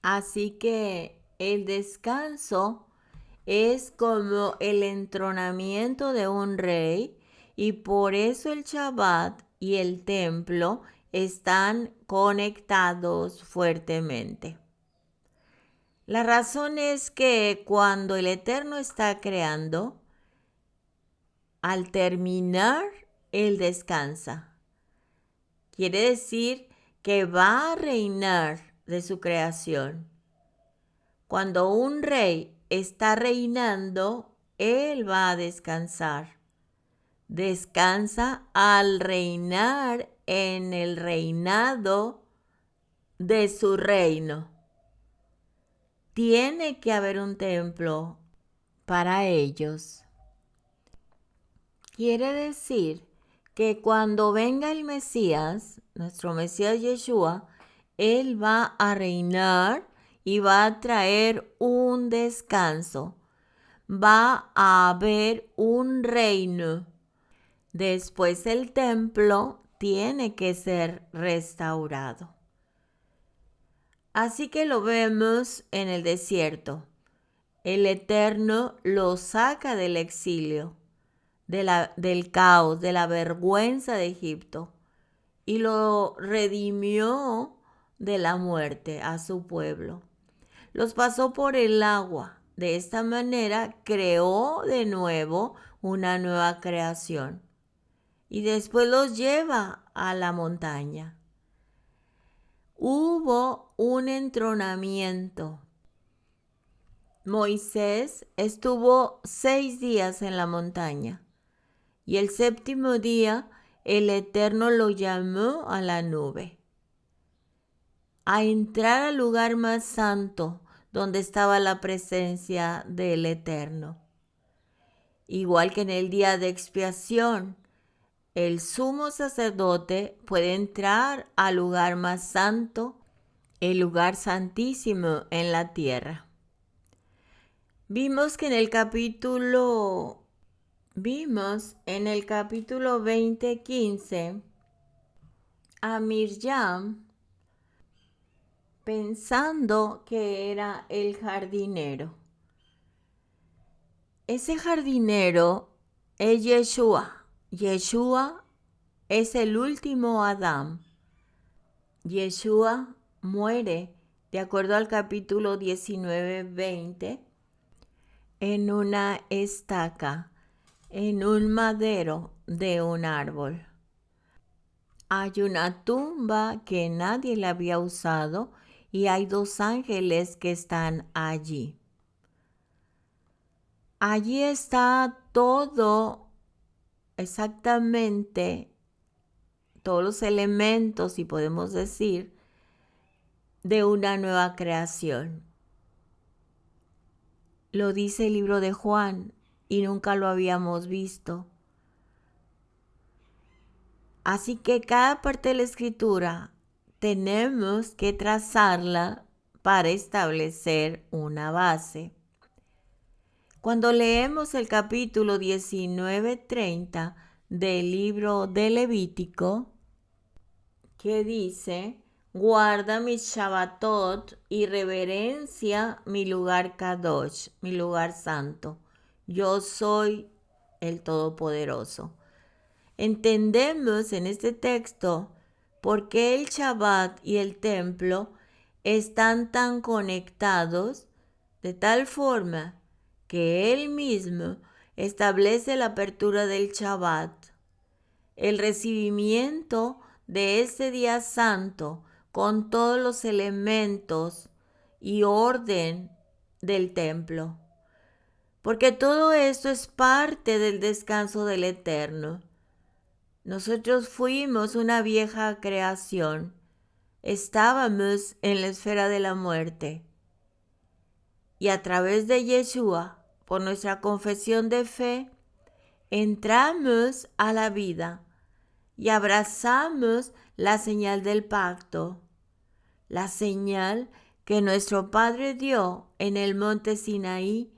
Así que el descanso es como el entronamiento de un rey y por eso el Shabbat y el templo están conectados fuertemente. La razón es que cuando el Eterno está creando, al terminar, Él descansa. Quiere decir que va a reinar de su creación. Cuando un rey está reinando, Él va a descansar. Descansa al reinar en el reinado de su reino. Tiene que haber un templo para ellos. Quiere decir que cuando venga el Mesías, nuestro Mesías Yeshua, Él va a reinar y va a traer un descanso. Va a haber un reino. Después el templo tiene que ser restaurado. Así que lo vemos en el desierto. El Eterno lo saca del exilio, del caos, de la vergüenza de Egipto y lo redimió de la muerte a su pueblo. Los pasó por el agua. De esta manera creó de nuevo una nueva creación y después los lleva a la montaña. Hubo un entronamiento. Moisés estuvo 6 días en la montaña y el séptimo día el Eterno lo llamó a la nube, a entrar al lugar más santo donde estaba la presencia del Eterno. Igual que en el día de expiación, el sumo sacerdote puede entrar al lugar más santo, el lugar santísimo en la tierra. Vimos en el capítulo 20:15 a Miriam pensando que era el jardinero. Ese jardinero es Yeshua. Yeshua es el último Adán. Yeshua muere, de acuerdo al capítulo 19:20, en una estaca, en un madero de un árbol. Hay una tumba que nadie la había usado y hay 2 ángeles que están allí. Allí está todo, exactamente, todos los elementos, si podemos decir, de una nueva creación. Lo dice el libro de Juan y nunca lo habíamos visto. Así que cada parte de la escritura tenemos que trazarla para establecer una base. Cuando leemos el capítulo 19:30 del libro de Levítico, que dice, guarda mis Shabbatot y reverencia mi lugar Kadosh, mi lugar santo. Yo soy el Todopoderoso. Entendemos en este texto por qué el Shabbat y el templo están tan conectados de tal forma que Él mismo establece la apertura del Shabbat, el recibimiento de ese día santo con todos los elementos y orden del templo. Porque todo esto es parte del descanso del Eterno. Nosotros fuimos una vieja creación. Estábamos en la esfera de la muerte. Y a través de Yeshua, por nuestra confesión de fe, entramos a la vida y abrazamos la señal del pacto, la señal que nuestro Padre dio en el monte Sinaí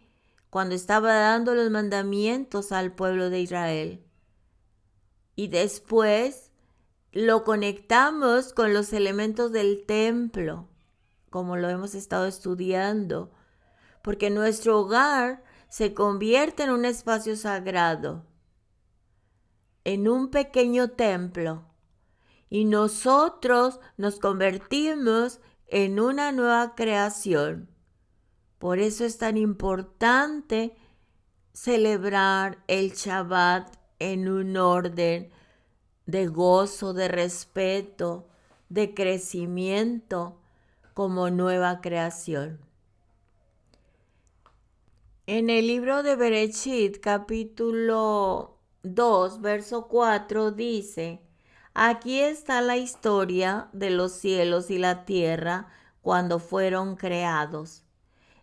cuando estaba dando los mandamientos al pueblo de Israel. Y después lo conectamos con los elementos del templo como lo hemos estado estudiando, porque nuestro hogar se convierte en un espacio sagrado, en un pequeño templo, y nosotros nos convertimos en una nueva creación. Por eso es tan importante celebrar el Shabbat en un orden de gozo, de respeto, de crecimiento como nueva creación. En el libro de Bereshit, capítulo 2, verso 4, dice: aquí está la historia de los cielos y la tierra cuando fueron creados.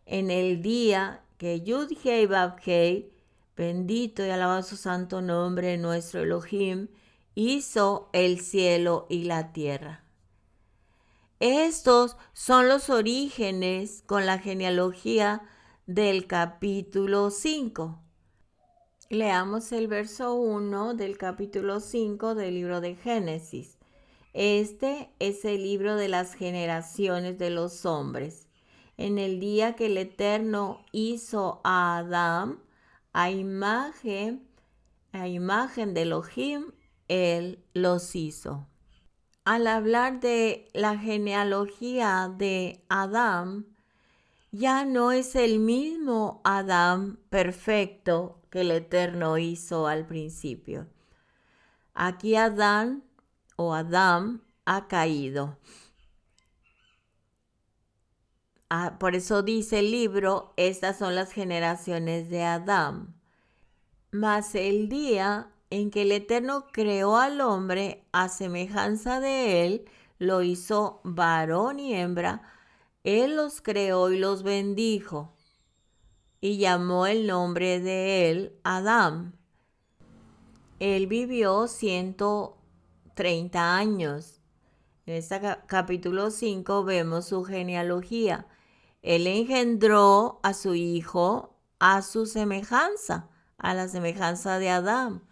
En el día que Yud-Hei Vav-Hei, bendito y alabado su santo nombre, nuestro Elohim, hizo el cielo y la tierra. Estos son los orígenes con la genealogía del capítulo 5. Leamos el verso 1 del capítulo 5 del libro de Génesis. Este es el libro de las generaciones de los hombres. En el día que el Eterno hizo a Adán, a imagen de Elohim, él los hizo. Al hablar de la genealogía de Adán, ya no es el mismo Adán perfecto que el Eterno hizo al principio. Aquí Adán ha caído. Por eso dice el libro, estas son las generaciones de Adán. Mas el día en que el Eterno creó al hombre a semejanza de él, lo hizo varón y hembra, él los creó y los bendijo, y llamó el nombre de él Adán. Él vivió 130 años. En este capítulo 5 vemos su genealogía. Él engendró a su hijo a su semejanza, a la semejanza de Adán,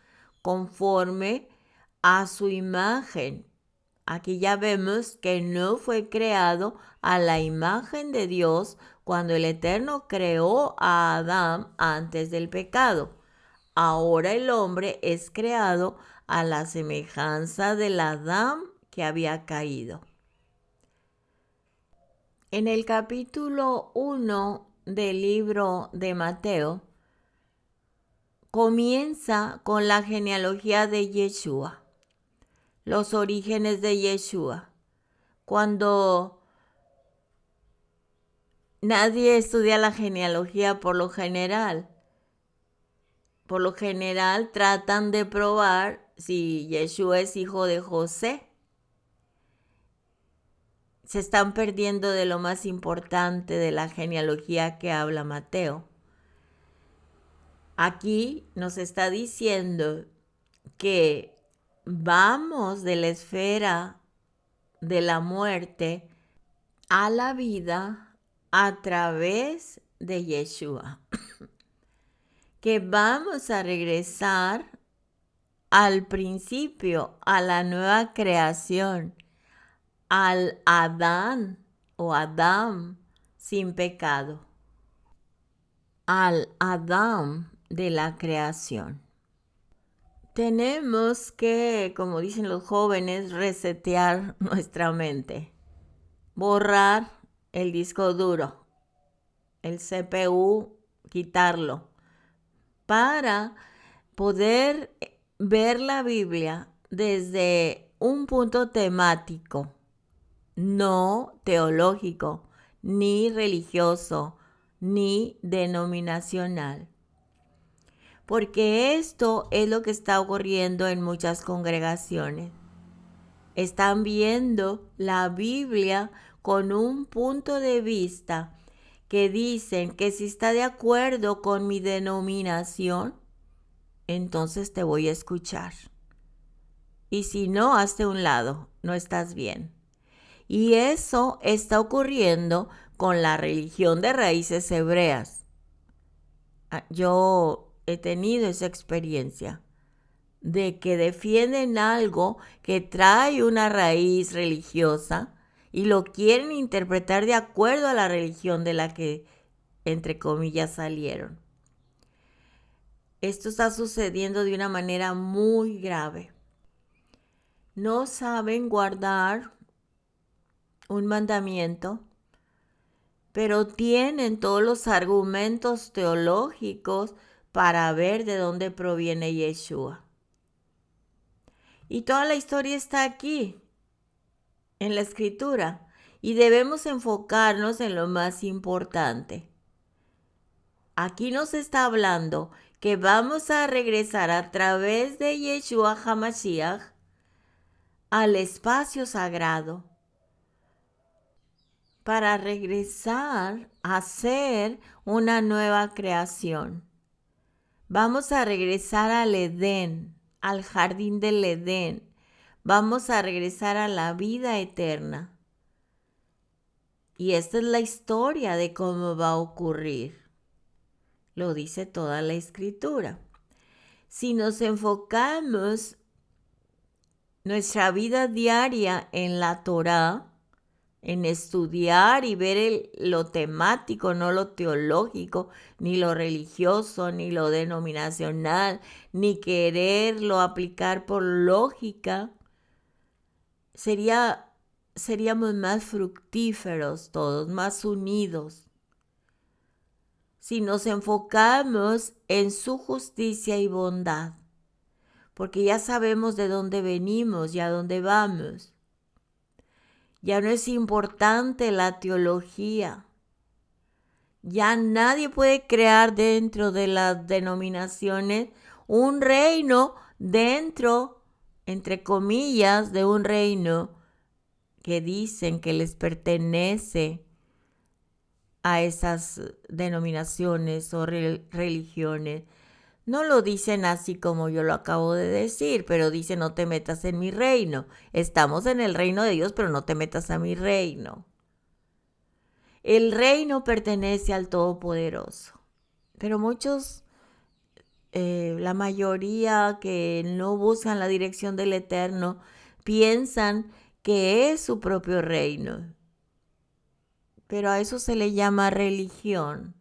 conforme a su imagen. Aquí ya vemos que no fue creado a la imagen de Dios cuando el Eterno creó a Adán antes del pecado. Ahora el hombre es creado a la semejanza del Adán que había caído. En el capítulo 1 del libro de Mateo, comienza con la genealogía de Yeshua, los orígenes de Yeshua. Cuando nadie estudia la genealogía por lo general tratan de probar si Yeshua es hijo de José. Se están perdiendo de lo más importante de la genealogía que habla Mateo. Aquí nos está diciendo que vamos de la esfera de la muerte a la vida a través de Yeshua. Que vamos a regresar al principio, a la nueva creación, al Adán o Adán sin pecado, al Adán de la creación. Tenemos que, como dicen los jóvenes, resetear nuestra mente, borrar el disco duro, el CPU, quitarlo, para poder ver la Biblia desde un punto temático, no teológico, ni religioso, ni denominacional. Porque esto es lo que está ocurriendo en muchas congregaciones. Están viendo la Biblia con un punto de vista que dicen que si está de acuerdo con mi denominación, entonces te voy a escuchar. Y si no, hazte a un lado, no estás bien. Y eso está ocurriendo con la religión de raíces hebreas. Yo he tenido esa experiencia de que defienden algo que trae una raíz religiosa y lo quieren interpretar de acuerdo a la religión de la que, entre comillas, salieron. Esto está sucediendo de una manera muy grave. No saben guardar un mandamiento, pero tienen todos los argumentos teológicos para ver de dónde proviene Yeshua. Y toda la historia está aquí, en la escritura, y debemos enfocarnos en lo más importante. Aquí nos está hablando que vamos a regresar a través de Yeshua HaMashiach al espacio sagrado para regresar a ser una nueva creación. Vamos a regresar al Edén, al jardín del Edén. Vamos a regresar a la vida eterna. Y esta es la historia de cómo va a ocurrir. Lo dice toda la escritura. Si nos enfocamos nuestra vida diaria en la Torá, en estudiar y ver lo temático, no lo teológico, ni lo religioso, ni lo denominacional, ni quererlo aplicar por lógica, seríamos más fructíferos todos, más unidos. Si nos enfocamos en su justicia y bondad, porque ya sabemos de dónde venimos y a dónde vamos. Ya no es importante la teología. Ya nadie puede crear dentro de las denominaciones un reino dentro, entre comillas, de un reino que dicen que les pertenece a esas denominaciones o religiones. No lo dicen así como yo lo acabo de decir, pero dicen no te metas en mi reino. Estamos en el reino de Dios, pero no te metas a mi reino. El reino pertenece al Todopoderoso. Pero muchos, la mayoría que no buscan la dirección del Eterno, piensan que es su propio reino. Pero a eso se le llama religión.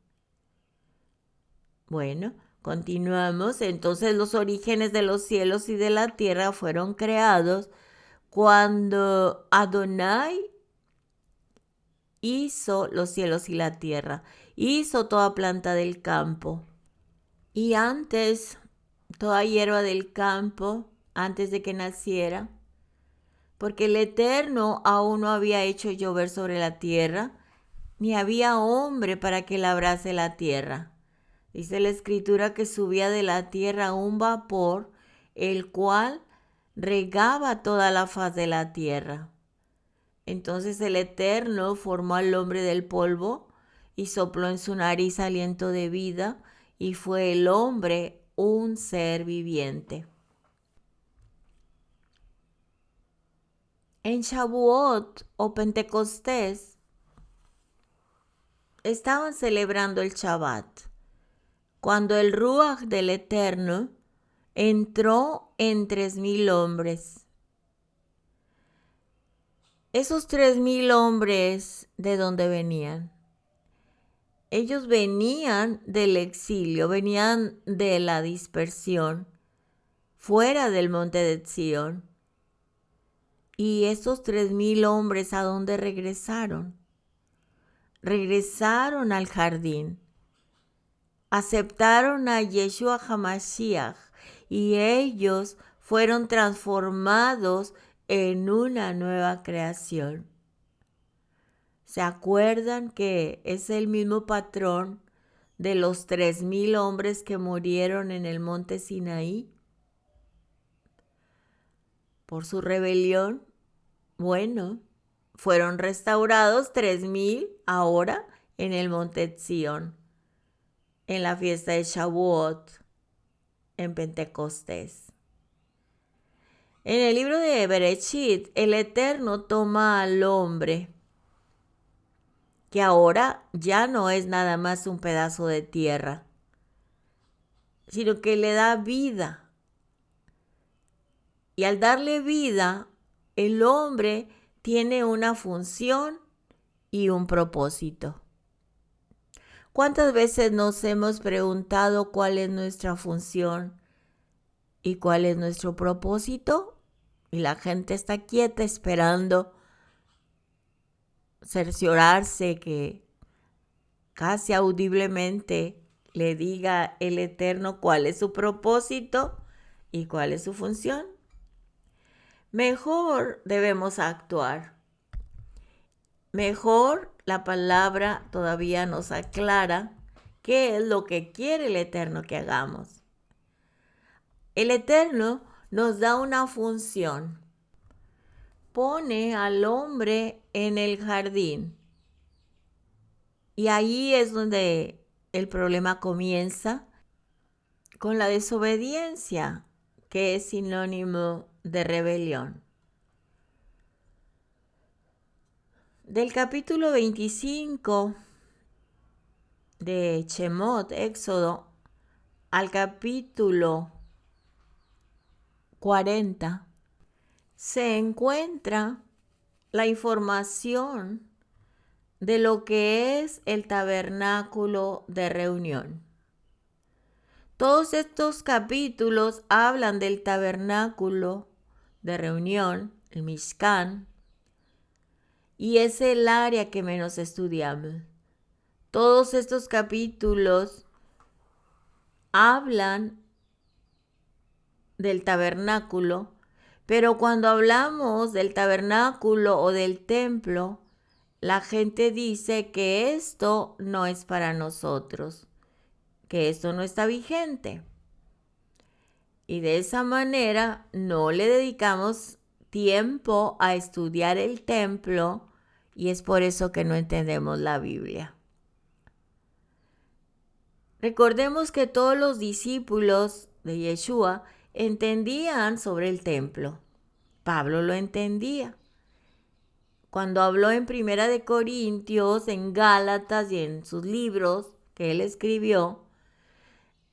Bueno, continuamos. Entonces los orígenes de los cielos y de la tierra fueron creados cuando Adonai hizo los cielos y la tierra, hizo toda planta del campo. Y antes, toda hierba del campo, antes de que naciera, porque el Eterno aún no había hecho llover sobre la tierra, ni había hombre para que labrase la tierra. Dice la escritura que subía de la tierra un vapor, el cual regaba toda la faz de la tierra. Entonces el Eterno formó al hombre del polvo y sopló en su nariz aliento de vida, y fue el hombre un ser viviente. En Shavuot o Pentecostés estaban celebrando el Shabbat, cuando el Ruach del Eterno entró en 3,000 hombres. Esos 3,000 hombres, ¿de dónde venían? Ellos venían del exilio, venían de la dispersión, fuera del monte de Sión. Y esos 3,000 hombres, ¿a dónde regresaron? Regresaron al jardín. Aceptaron a Yeshua HaMashiach y ellos fueron transformados en una nueva creación. ¿Se acuerdan que es el mismo patrón de los 3,000 hombres que murieron en el monte Sinaí por su rebelión? Bueno, fueron restaurados 3,000 ahora en el monte Sión, en la fiesta de Shavuot, en Pentecostés. En el libro de Bereshit, el Eterno toma al hombre, que ahora ya no es nada más un pedazo de tierra, sino que le da vida. Y al darle vida, el hombre tiene una función y un propósito. ¿Cuántas veces nos hemos preguntado cuál es nuestra función y cuál es nuestro propósito? Y la gente está quieta esperando cerciorarse que casi audiblemente le diga el Eterno cuál es su propósito y cuál es su función. Mejor debemos actuar. Mejor la palabra todavía nos aclara qué es lo que quiere el Eterno que hagamos. El Eterno nos da una función. Pone al hombre en el jardín. Y ahí es donde el problema comienza con la desobediencia, que es sinónimo de rebelión. Del capítulo 25 de Shemot, Éxodo, al capítulo 40, se encuentra la información de lo que es el tabernáculo de reunión. Todos estos capítulos hablan del tabernáculo de reunión, el Mishkan, y es el área que menos estudiamos. Todos estos capítulos hablan del tabernáculo, pero cuando hablamos del tabernáculo o del templo, la gente dice que esto no es para nosotros, que esto no está vigente. Y de esa manera no le dedicamos tiempo a estudiar el templo y es por eso que no entendemos la Biblia. Recordemos que todos los discípulos de Yeshua entendían sobre el templo. Pablo lo entendía. Cuando habló en Primera de Corintios, en Gálatas y en sus libros que él escribió,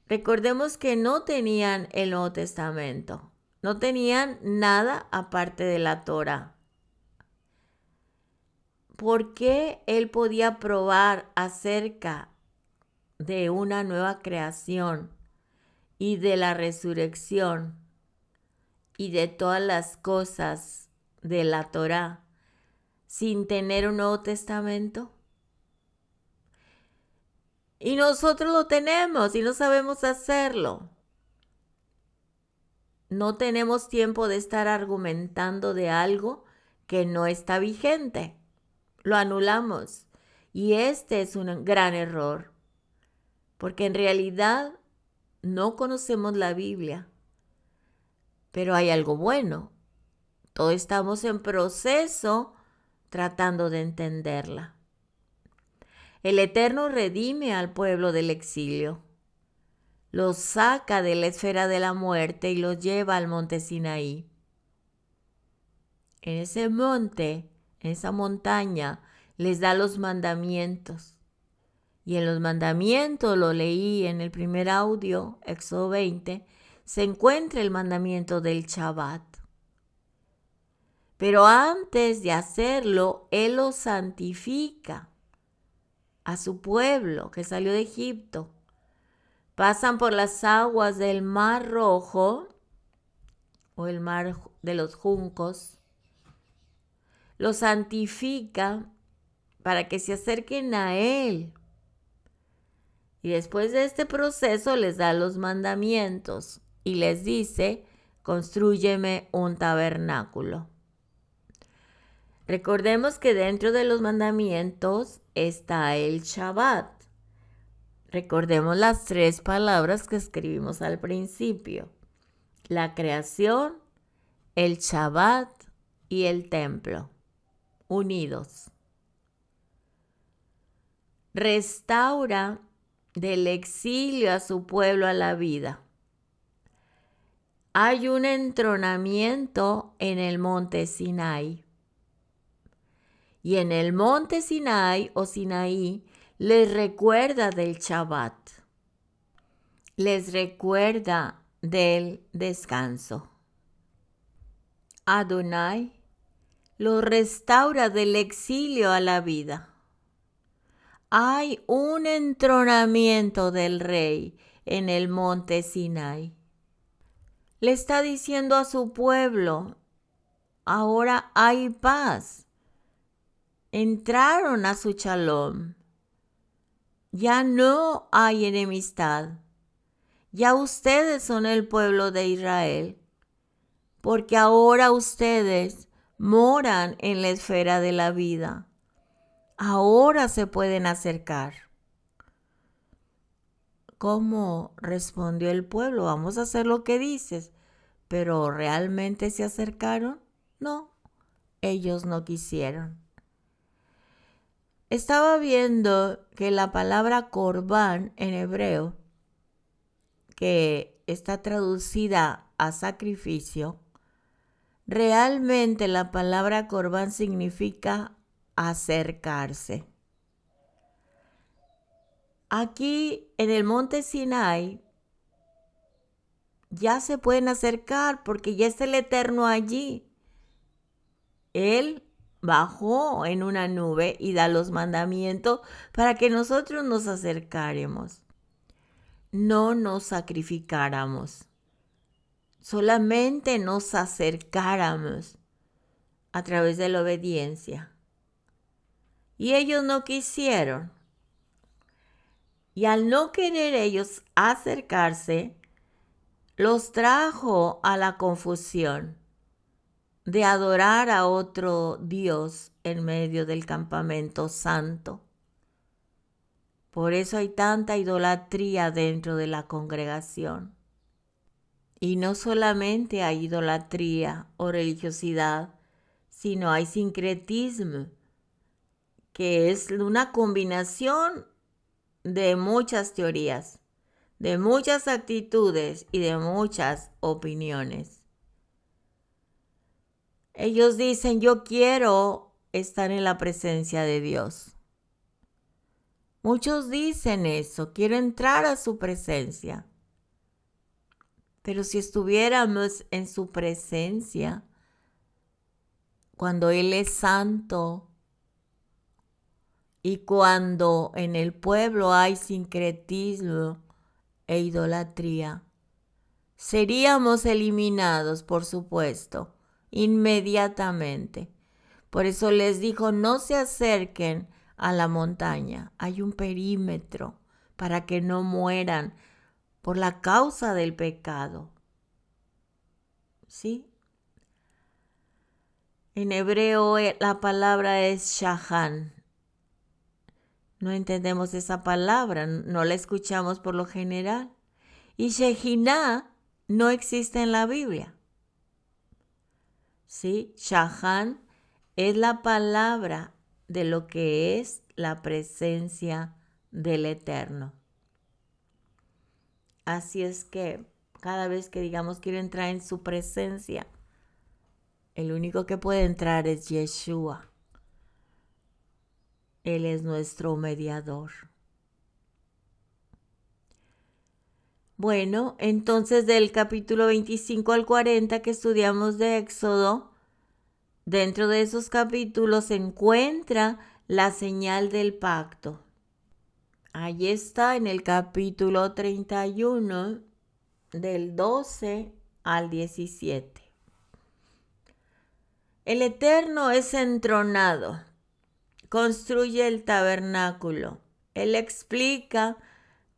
recordemos que no tenían el Nuevo Testamento, no tenían nada aparte de la Torá. ¿Por qué él podía probar acerca de una nueva creación y de la resurrección y de todas las cosas de la Torá sin tener un Nuevo Testamento? Y nosotros lo tenemos y no sabemos hacerlo. No tenemos tiempo de estar argumentando de algo que no está vigente. Lo anulamos. Y este es un gran error, porque en realidad no conocemos la Biblia. Pero hay algo bueno. Todos estamos en proceso tratando de entenderla. El Eterno redime al pueblo del exilio. Los saca de la esfera de la muerte y los lleva al monte Sinaí. En ese monte, en esa montaña, les da los mandamientos. Y en los mandamientos, lo leí en el primer audio, Éxodo 20, se encuentra el mandamiento del Shabbat. Pero antes de hacerlo, Él lo santifica a su pueblo que salió de Egipto. Pasan por las aguas del Mar Rojo o el Mar de los Juncos. Lo santifica para que se acerquen a Él. Y después de este proceso les da los mandamientos y les dice, constrúyeme un tabernáculo. Recordemos que dentro de los mandamientos está el Shabbat. Recordemos las 3 palabras que escribimos al principio. La creación, el Shabbat y el templo, unidos. Restaura del exilio a su pueblo a la vida. Hay un entronamiento en el monte Sinai. Y en el monte Sinai o Sinaí les recuerda del Shabbat. Les recuerda del descanso. Adonai Los restaura del exilio a la vida. Hay un entronamiento del rey en el monte Sinai. Le está diciendo a su pueblo, ahora hay paz. Entraron a su shalom. Ya no hay enemistad. Ya ustedes son el pueblo de Israel, porque ahora ustedes moran en la esfera de la vida. Ahora se pueden acercar. ¿Cómo respondió el pueblo? Vamos a hacer lo que dices. ¿Pero realmente se acercaron? No, ellos no quisieron. Estaba viendo que la palabra corbán en hebreo, que está traducida a sacrificio, realmente la palabra corbán significa acercarse. Aquí en el monte Sinai ya se pueden acercar porque ya está el Eterno allí. Él bajó en una nube y da los mandamientos para que nosotros nos acercáramos. No nos sacrificáramos, solamente nos acercáramos a través de la obediencia. Y ellos no quisieron. Y al no querer ellos acercarse, los trajo a la confusión de adorar a otro Dios en medio del campamento santo. Por eso hay tanta idolatría dentro de la congregación. Y no solamente hay idolatría o religiosidad, sino hay sincretismo, que es una combinación de muchas teorías, de muchas actitudes y de muchas opiniones. Ellos dicen, yo quiero estar en la presencia de Dios. Muchos dicen eso, quiero entrar a su presencia. Pero si estuviéramos en su presencia, cuando Él es santo y cuando en el pueblo hay sincretismo e idolatría, seríamos eliminados, por supuesto, inmediatamente. Por eso les dijo, no se acerquen a la montaña. Hay un perímetro para que no mueran por la causa del pecado. ¿Sí? En hebreo la palabra es shahan. No entendemos esa palabra, no la escuchamos por lo general. Y Shekinah no existe en la Biblia. ¿Sí? Shahan es la palabra de lo que es la presencia del Eterno. Así es que cada vez que digamos quiero entrar en su presencia, el único que puede entrar es Yeshua. Él es nuestro mediador. Bueno, entonces del capítulo 25 al 40 que estudiamos de Éxodo, dentro de esos capítulos se encuentra la señal del pacto. Ahí está en el capítulo 31, del 12 al 17. El Eterno es entronado, construye el tabernáculo. Él explica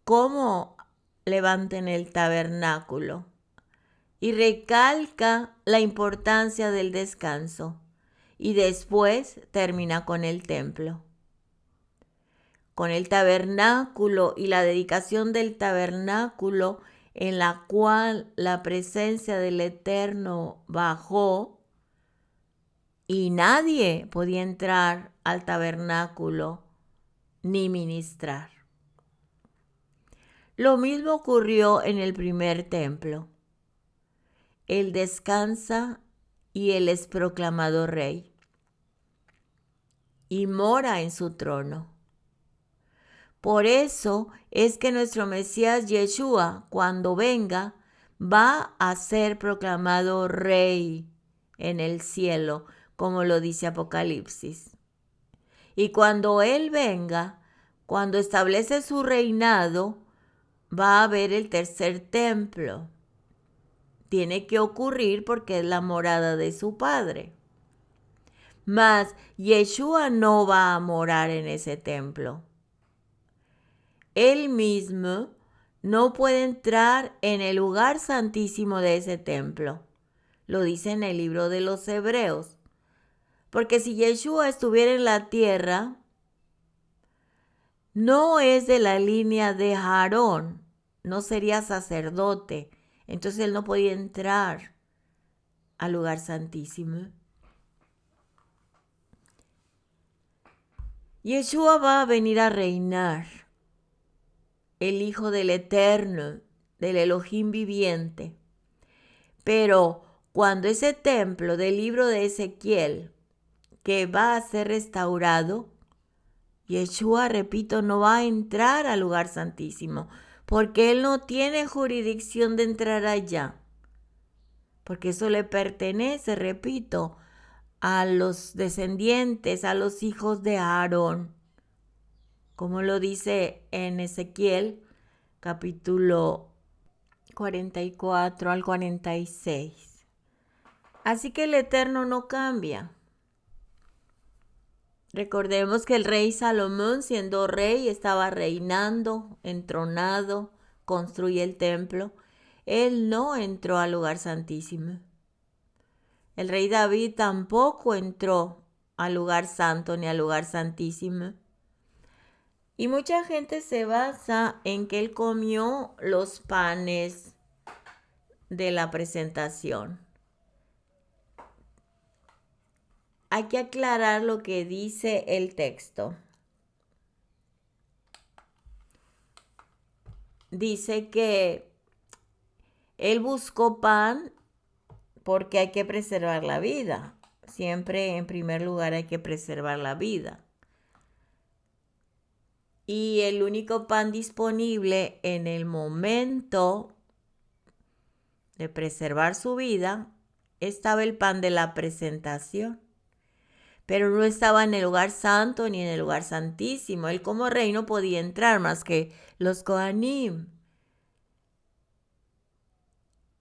cómo levanten el tabernáculo y recalca la importancia del descanso y después termina con el templo. Con el tabernáculo y la dedicación del tabernáculo en la cual la presencia del Eterno bajó y nadie podía entrar al tabernáculo ni ministrar. Lo mismo ocurrió en el primer templo. Él descansa y Él es proclamado rey y mora en su trono. Por eso es que nuestro Mesías Yeshua, cuando venga, va a ser proclamado rey en el cielo, como lo dice Apocalipsis. Y cuando Él venga, cuando establece su reinado, va a haber el tercer templo. Tiene que ocurrir porque es la morada de su Padre. Mas Yeshua no va a morar en ese templo. Él mismo no puede entrar en el lugar santísimo de ese templo. Lo dice en el libro de los Hebreos. Porque si Yeshua estuviera en la tierra, no es de la línea de Aarón, no sería sacerdote. Entonces él no podía entrar al lugar santísimo. Yeshua va a venir a reinar, el Hijo del Eterno, del Elohim viviente. Pero cuando ese templo del libro de Ezequiel, que va a ser restaurado, Yeshua, repito, no va a entrar al lugar santísimo, porque Él no tiene jurisdicción de entrar allá, porque eso le pertenece, repito, a los descendientes, a los hijos de Aarón, como lo dice en Ezequiel, capítulo 44 al 46. Así que el Eterno no cambia. Recordemos que el rey Salomón, siendo rey, estaba reinando, entronado, construye el templo. Él no entró al lugar santísimo. El rey David tampoco entró al lugar santo ni al lugar santísimo. Y mucha gente se basa en que él comió los panes de la presentación. Hay que aclarar lo que dice el texto. Dice que él buscó pan porque hay que preservar la vida. Siempre en primer lugar hay que preservar la vida. Y el único pan disponible en el momento de preservar su vida estaba el pan de la presentación. Pero no estaba en el lugar santo ni en el lugar santísimo. Él como rey no podía entrar más que los Kohanim.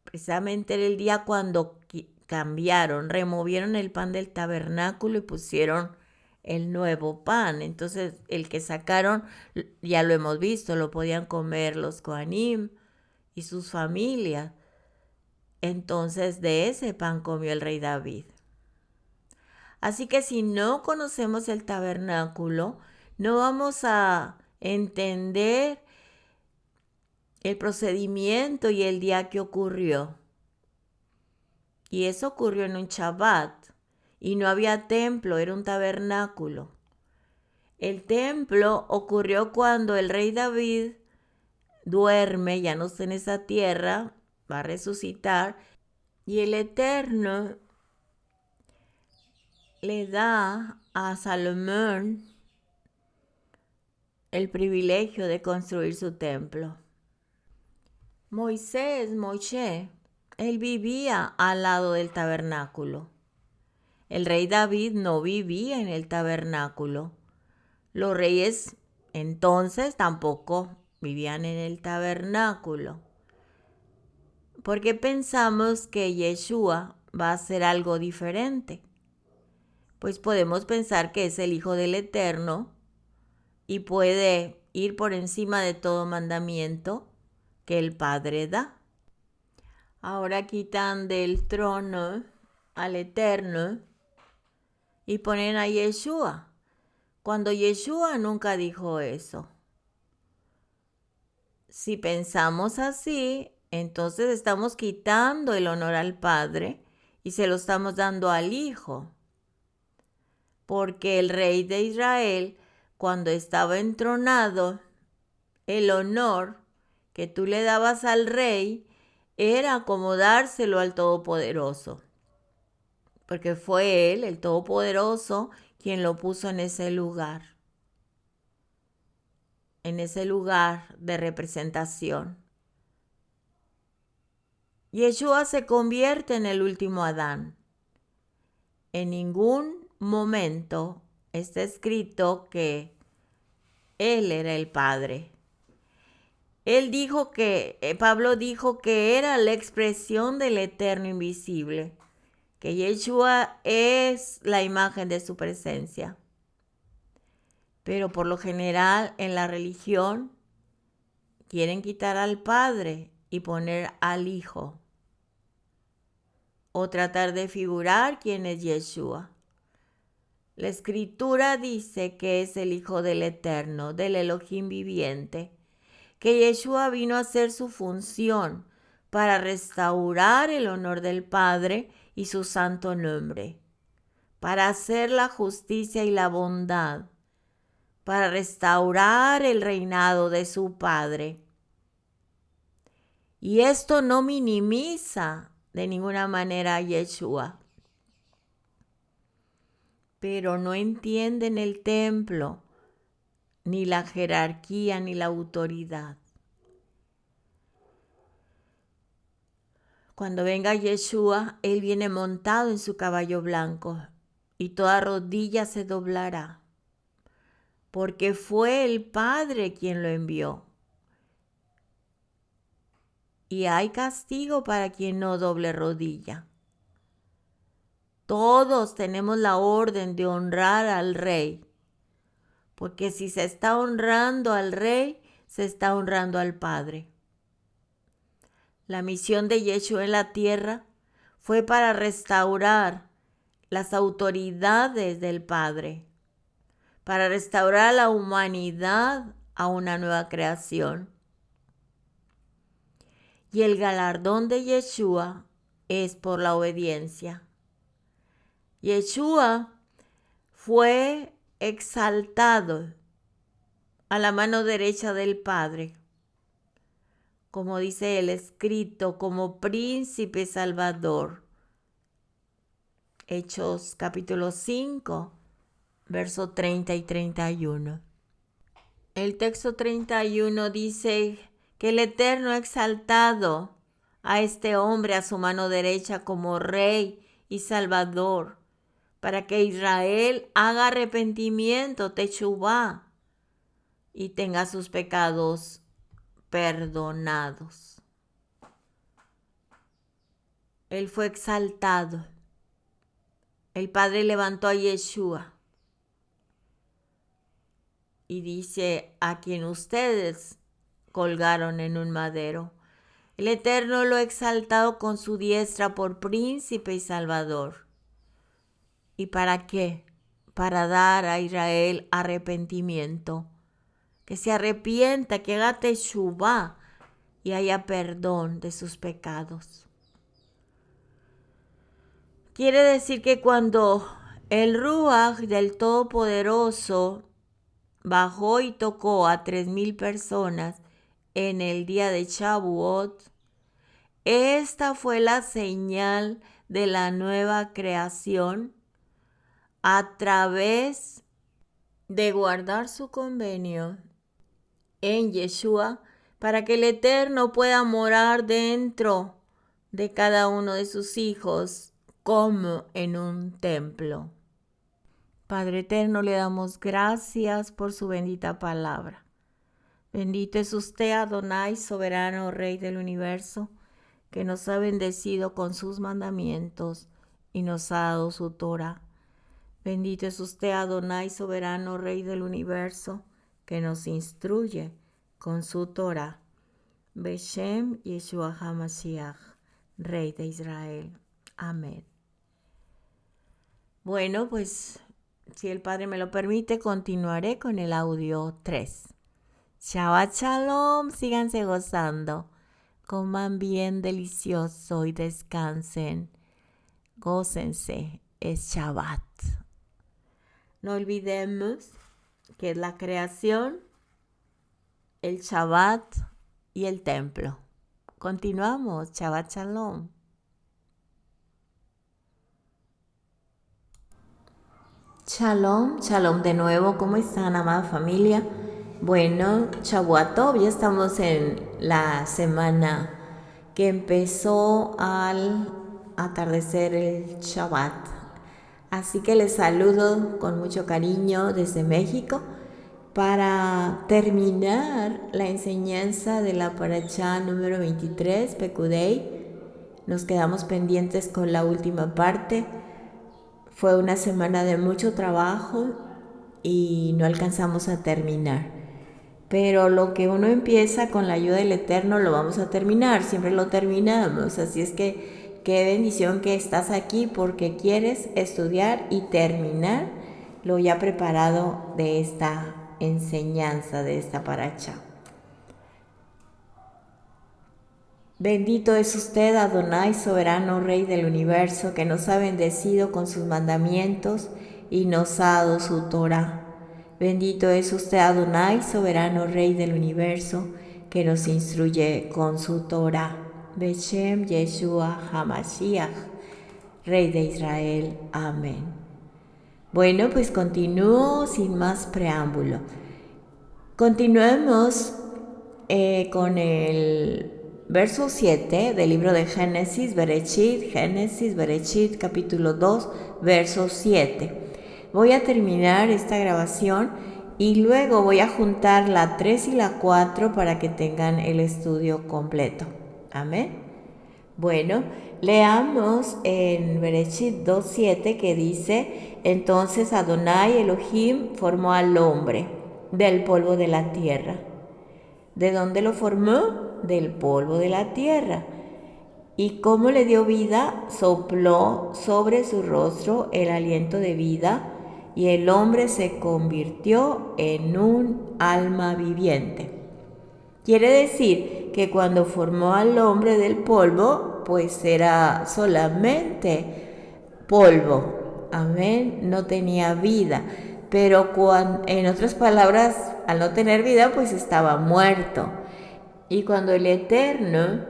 Precisamente era el día cuando cambiaron, removieron el pan del tabernáculo y pusieron el nuevo pan. Entonces el que sacaron, ya lo hemos visto, lo podían comer los Kohanim y sus familias. Entonces de ese pan comió el rey David. Así que si no conocemos el tabernáculo, no vamos a entender el procedimiento y el día que ocurrió. Y eso ocurrió en un Shabbat. Y no había templo, era un tabernáculo. El templo ocurrió cuando el rey David duerme, ya no está en esa tierra, va a resucitar. Y el Eterno le da a Salomón el privilegio de construir su templo. Moisés, él vivía al lado del tabernáculo. El rey David no vivía en el tabernáculo. Los reyes entonces tampoco vivían en el tabernáculo. Porque pensamos que Yeshua va a hacer algo diferente. Pues podemos pensar que es el Hijo del Eterno y puede ir por encima de todo mandamiento que el Padre da. Ahora quitan del trono al Eterno y ponen a Yeshua, cuando Yeshua nunca dijo eso. Si pensamos así, entonces estamos quitando el honor al Padre y se lo estamos dando al Hijo. Porque el rey de Israel, cuando estaba entronado, el honor que tú le dabas al rey era como dárselo al Todopoderoso. Porque fue Él, el Todopoderoso, quien lo puso en ese lugar de representación. Yeshua se convierte en el último Adán. En ningún momento está escrito que Él era el Padre. Pablo dijo que era la expresión del Eterno Invisible, que Yeshua es la imagen de su presencia. Pero por lo general en la religión quieren quitar al Padre y poner al Hijo, o tratar de figurar quién es Yeshua. La Escritura dice que es el Hijo del Eterno, del Elohim viviente, que Yeshua vino a hacer su función para restaurar el honor del Padre y su santo nombre, para hacer la justicia y la bondad, para restaurar el reinado de su Padre. Y esto no minimiza de ninguna manera a Yeshua. Pero no entienden el templo, ni la jerarquía, ni la autoridad. Cuando venga Yeshua, Él viene montado en su caballo blanco, y toda rodilla se doblará, porque fue el Padre quien lo envió. Y hay castigo para quien no doble rodilla. Todos tenemos la orden de honrar al Rey, porque si se está honrando al Rey, se está honrando al Padre. La misión de Yeshua en la tierra fue para restaurar las autoridades del Padre, para restaurar a la humanidad a una nueva creación. Y el galardón de Yeshua es por la obediencia. Yeshua fue exaltado a la mano derecha del Padre, como dice el escrito, como príncipe salvador. Hechos capítulo 5, versos 30 y 31. El texto 31 dice que el Eterno ha exaltado a este hombre a su mano derecha como Rey y Salvador, para que Israel haga arrepentimiento, techubá, y tenga sus pecados perdonados. Él fue exaltado. El Padre levantó a Yeshua y dice: a quien ustedes colgaron en un madero. El Eterno lo ha exaltado con su diestra por príncipe y salvador. ¿Y para qué? Para dar a Israel arrepentimiento. Que se arrepienta, que haga teshuvá y haya perdón de sus pecados. Quiere decir que cuando el Ruach del Todopoderoso bajó y tocó a 3,000 personas en el día de Shavuot, esta fue la señal de la nueva creación a través de guardar su convenio en Yeshua, para que el Eterno pueda morar dentro de cada uno de sus hijos como en un templo. Padre eterno, le damos gracias por su bendita palabra. Bendito es usted, Adonai, soberano Rey del universo, que nos ha bendecido con sus mandamientos y nos ha dado su Torah. Bendito es usted, Adonai, soberano Rey del universo, que nos instruye con su Torah. Beshem Yeshua HaMashiach, Rey de Israel. Amén. Bueno, pues si el Padre me lo permite, continuaré con el audio 3. Shabbat Shalom, síganse gozando, coman bien delicioso y descansen. Gócense, es Shabbat. No olvidemos que es la creación, el Shabbat y el templo. Continuamos, Shabbat Shalom. Shalom, shalom de nuevo, ¿cómo están, amada familia? Bueno, Shavuot Tov, ya estamos en la semana que empezó al atardecer el Shabbat, Así que les saludo con mucho cariño desde México para terminar la enseñanza de la parashá número 23, Pekudei. Nos quedamos pendientes con la última parte. Fue una semana de mucho trabajo y no alcanzamos a terminar. Pero lo que uno empieza con la ayuda del Eterno lo vamos a terminar, siempre lo terminamos. Así es que qué bendición que estás aquí porque quieres estudiar y terminar lo ya preparado de esta enseñanza, de esta parashá. Bendito es usted, Adonai, soberano Rey del universo, que nos ha bendecido con sus mandamientos y nos ha dado su Torah. Bendito es usted, Adonai, soberano Rey del universo, que nos instruye con su Torah. Beshem Yeshua HaMashiach, Rey de Israel. Amén. Bueno, pues continúo sin más preámbulo. Continuemos con el verso 7 del libro de Génesis, Berechit, capítulo 2, verso 7. Voy a terminar esta grabación y luego voy a juntar la 3 y la 4 para que tengan el estudio completo. Amén. Bueno, leamos en Bereshit 2:7 que dice: entonces Adonai Elohim formó al hombre del polvo de la tierra. ¿De dónde lo formó? Del polvo de la tierra. ¿Y cómo le dio vida? Sopló sobre su rostro el aliento de vida y el hombre se convirtió en un alma viviente. Quiere decir que cuando formó al hombre del polvo, pues era solamente polvo. Amén. No tenía vida. Pero en otras palabras, al no tener vida, pues estaba muerto. Y cuando el Eterno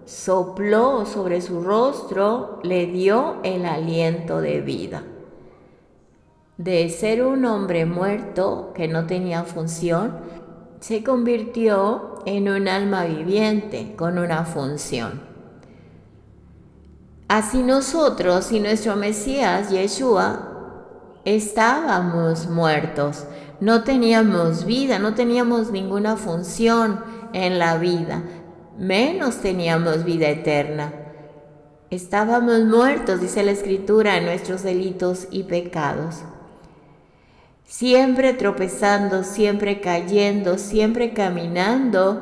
sopló sobre su rostro, le dio el aliento de vida. De ser un hombre muerto que no tenía función, se convirtió en un alma viviente con una función. Así nosotros y nuestro Mesías, Yeshua, estábamos muertos, no teníamos vida, no teníamos ninguna función en la vida, menos teníamos vida eterna. Estábamos muertos, dice la Escritura, en nuestros delitos y pecados. Siempre tropezando, siempre cayendo, siempre caminando,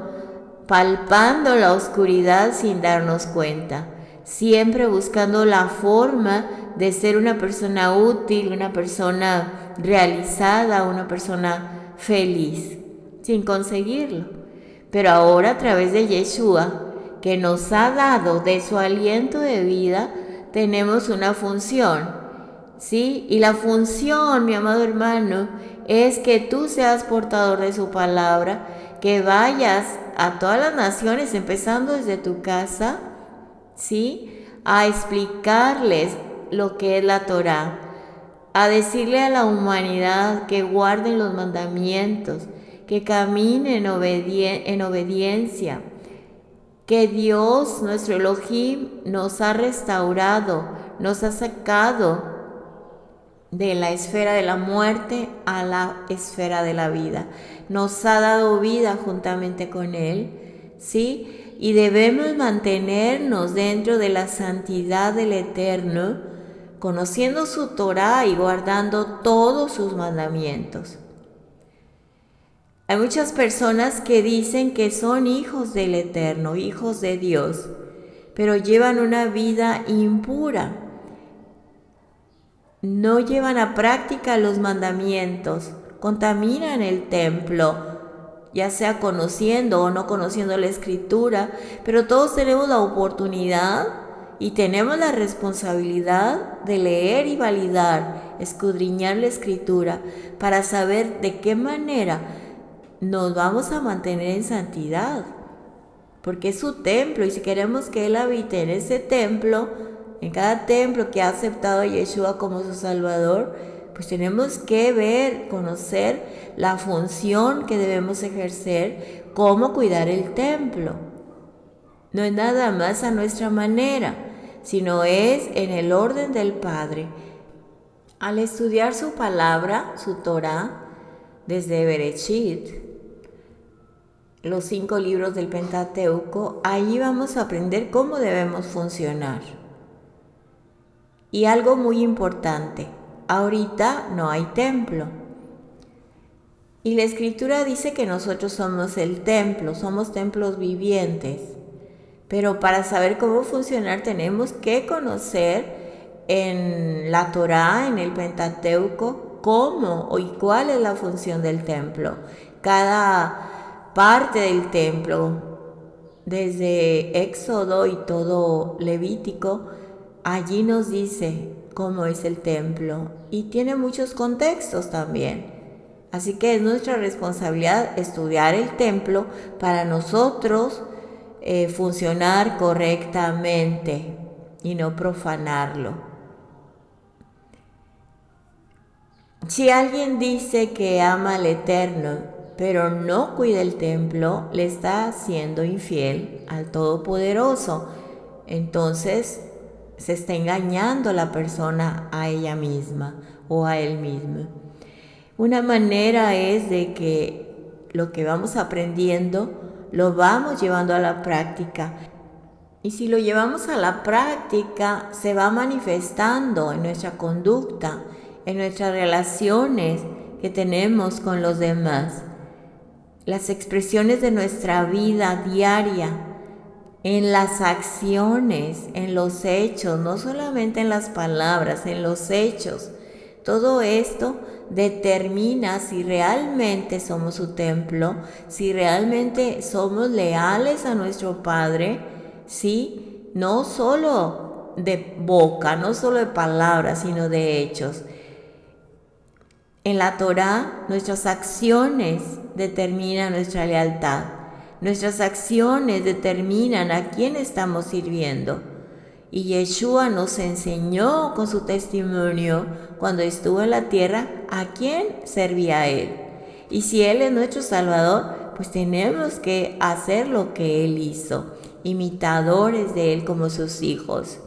palpando la oscuridad sin darnos cuenta, siempre buscando la forma de ser una persona útil, una persona realizada, una persona feliz, sin conseguirlo. Pero ahora a través de Yeshua, que nos ha dado de su aliento de vida, tenemos una función. ¿Sí? Y la función, mi amado hermano, es que tú seas portador de su palabra, que vayas a todas las naciones, empezando desde tu casa, ¿sí? A explicarles lo que es la Torá, a decirle a la humanidad que guarden los mandamientos, que caminen en obediencia, que Dios, nuestro Elohim, nos ha restaurado, nos ha sacado de la esfera de la muerte a la esfera de la vida. Nos ha dado vida juntamente con Él, ¿sí? Y debemos mantenernos dentro de la santidad del Eterno, conociendo su Torá y guardando todos sus mandamientos. Hay muchas personas que dicen que son hijos del Eterno, hijos de Dios, pero llevan una vida impura. No llevan a práctica los mandamientos, contaminan el templo, ya sea conociendo o no conociendo la Escritura, pero todos tenemos la oportunidad y tenemos la responsabilidad de leer y validar, escudriñar la Escritura para saber de qué manera nos vamos a mantener en santidad, porque es su templo y si queremos que Él habite en ese templo, en cada templo que ha aceptado a Yeshua como su Salvador, pues tenemos que ver, conocer la función que debemos ejercer, cómo cuidar el templo. No es nada más a nuestra manera, sino es en el orden del Padre. Al estudiar su palabra, su Torá, desde Bereshit, los 5 libros del Pentateuco, ahí vamos a aprender cómo debemos funcionar. Y algo muy importante, ahorita no hay templo. Y la Escritura dice que nosotros somos el templo, somos templos vivientes. Pero para saber cómo funcionar tenemos que conocer en la Torá, en el Pentateuco, cómo y cuál es la función del templo. Cada parte del templo, desde Éxodo y todo Levítico, allí nos dice cómo es el templo y tiene muchos contextos también. Así que es nuestra responsabilidad estudiar el templo para nosotros funcionar correctamente y no profanarlo. Si alguien dice que ama al Eterno, pero no cuida el templo, le está siendo infiel al Todopoderoso. Entonces se está engañando la persona a ella misma o a él mismo. Una manera es de que lo que vamos aprendiendo lo vamos llevando a la práctica. Y si lo llevamos a la práctica, se va manifestando en nuestra conducta, en nuestras relaciones que tenemos con los demás. Las expresiones de nuestra vida diaria, en las acciones, en los hechos, no solamente en las palabras, en los hechos. Todo esto determina si realmente somos su templo, si realmente somos leales a nuestro Padre, ¿sí? No solo de boca, no solo de palabras, sino de hechos. En la Torá, nuestras acciones determinan nuestra lealtad. Nuestras acciones determinan a quién estamos sirviendo. Y Yeshua nos enseñó con su testimonio cuando estuvo en la tierra a quién servía Él. Y si Él es nuestro Salvador, pues tenemos que hacer lo que Él hizo, imitadores de Él como sus hijos.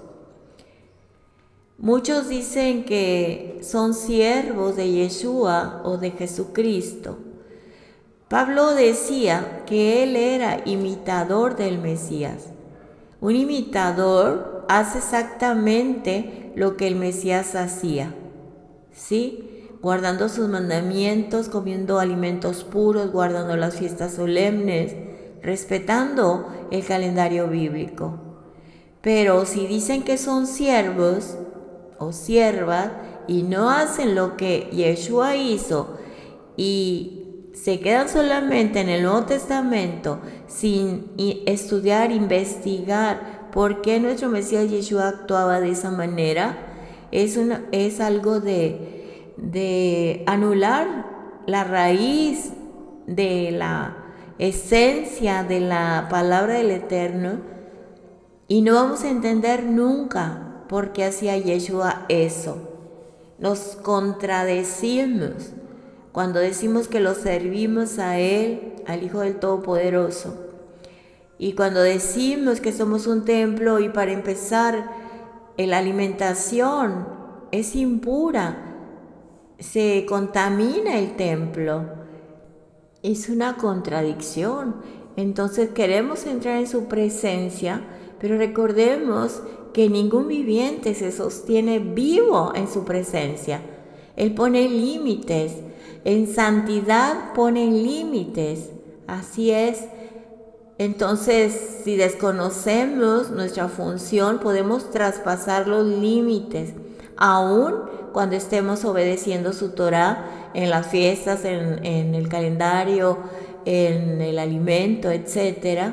Muchos dicen que son siervos de Yeshua o de Jesucristo. Pablo decía que él era imitador del Mesías. Un imitador hace exactamente lo que el Mesías hacía, ¿sí? Guardando sus mandamientos, comiendo alimentos puros, guardando las fiestas solemnes, respetando el calendario bíblico. Pero si dicen que son siervos o siervas y no hacen lo que Yeshua hizo y se quedan solamente en el Nuevo Testamento sin estudiar, investigar por qué nuestro Mesías Yeshua actuaba de esa manera, es algo de anular la raíz de la esencia de la palabra del Eterno, y no vamos a entender nunca por qué hacía Yeshua eso. Nos contradecimos cuando decimos que lo servimos a Él, al Hijo del Todopoderoso. Y cuando decimos que somos un templo y para empezar la alimentación es impura, se contamina el templo. Es una contradicción. Entonces queremos entrar en su presencia, pero recordemos que ningún viviente se sostiene vivo en su presencia. Él pone límites. En santidad pone límites. Así es. Entonces, si desconocemos nuestra función, podemos traspasar los límites, aun cuando estemos obedeciendo su Torá en las fiestas, en el calendario, en el alimento, etc.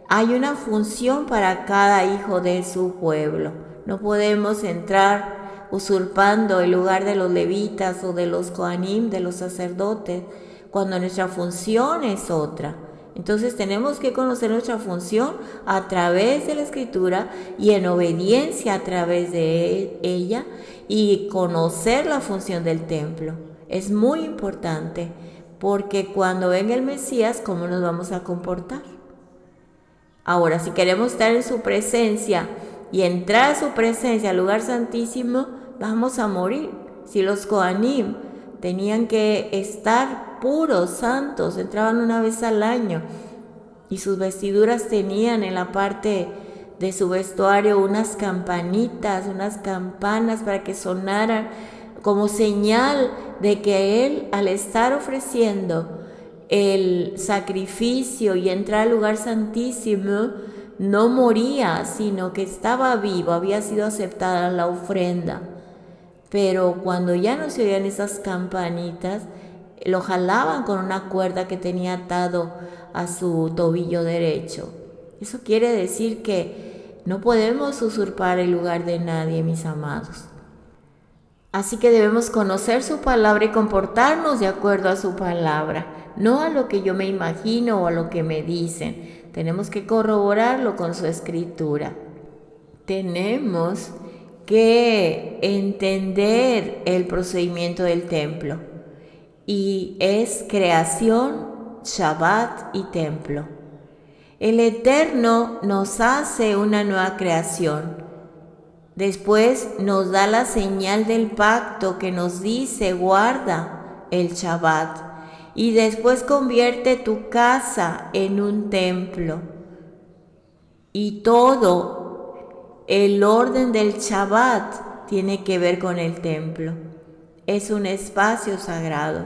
Hay una función para cada hijo de su pueblo. No podemos entrar usurpando el lugar de los levitas o de los coanim, de los sacerdotes, cuando nuestra función es otra. Entonces tenemos que conocer nuestra función a través de la Escritura y en obediencia a través de ella, y conocer la función del templo. Es muy importante, porque cuando venga el Mesías, ¿cómo nos vamos a comportar? Ahora, si queremos estar en su presencia y entrar a su presencia, al lugar santísimo, vamos a morir. Si los Kohanim tenían que estar puros, santos, entraban una vez al año y sus vestiduras tenían en la parte de su vestuario unas campanitas, unas campanas para que sonaran como señal de que él, al estar ofreciendo el sacrificio y entrar al lugar santísimo, no moría, sino que estaba vivo, había sido aceptada la ofrenda. Pero cuando ya no se oían esas campanitas, lo jalaban con una cuerda que tenía atado a su tobillo derecho. Eso quiere decir que no podemos usurpar el lugar de nadie, mis amados. Así que debemos conocer su palabra y comportarnos de acuerdo a su palabra, no a lo que yo me imagino o a lo que me dicen. Tenemos que corroborarlo con su escritura. Tenemos que entender el procedimiento del templo, y es creación, Shabbat y templo. El Eterno nos hace una nueva creación. Después nos da la señal del pacto que nos dice guarda el Shabbat, y después convierte tu casa en un templo. Y todo el orden del Shabbat tiene que ver con el templo. Es un espacio sagrado.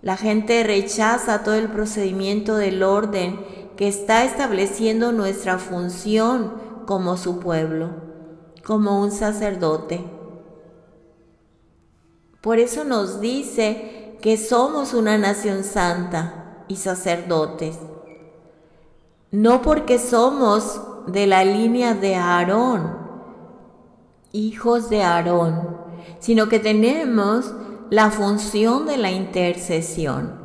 La gente rechaza todo el procedimiento del orden que está estableciendo nuestra función como su pueblo, como un sacerdote. Por eso nos dice que somos una nación santa y sacerdotes. No porque somos de la línea de Aarón, hijos de Aarón, sino que tenemos la función de la intercesión.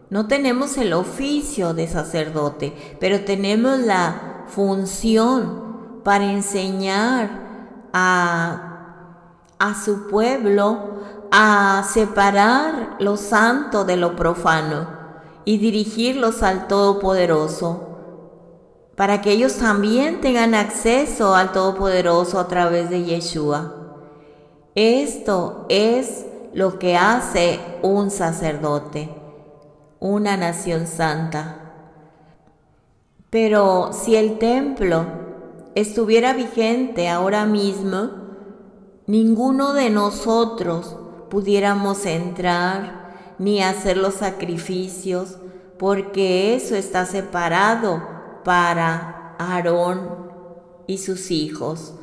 No tenemos el oficio de sacerdote, pero tenemos la función para enseñar a su pueblo a separar lo santo de lo profano y dirigirlos al Todopoderoso, para que ellos también tengan acceso al Todopoderoso a través de Yeshua. Esto es lo que hace un sacerdote, una nación santa. Pero si el templo estuviera vigente ahora mismo, ninguno de nosotros pudiéramos entrar ni hacer los sacrificios, porque eso está separado para Aarón y sus hijos.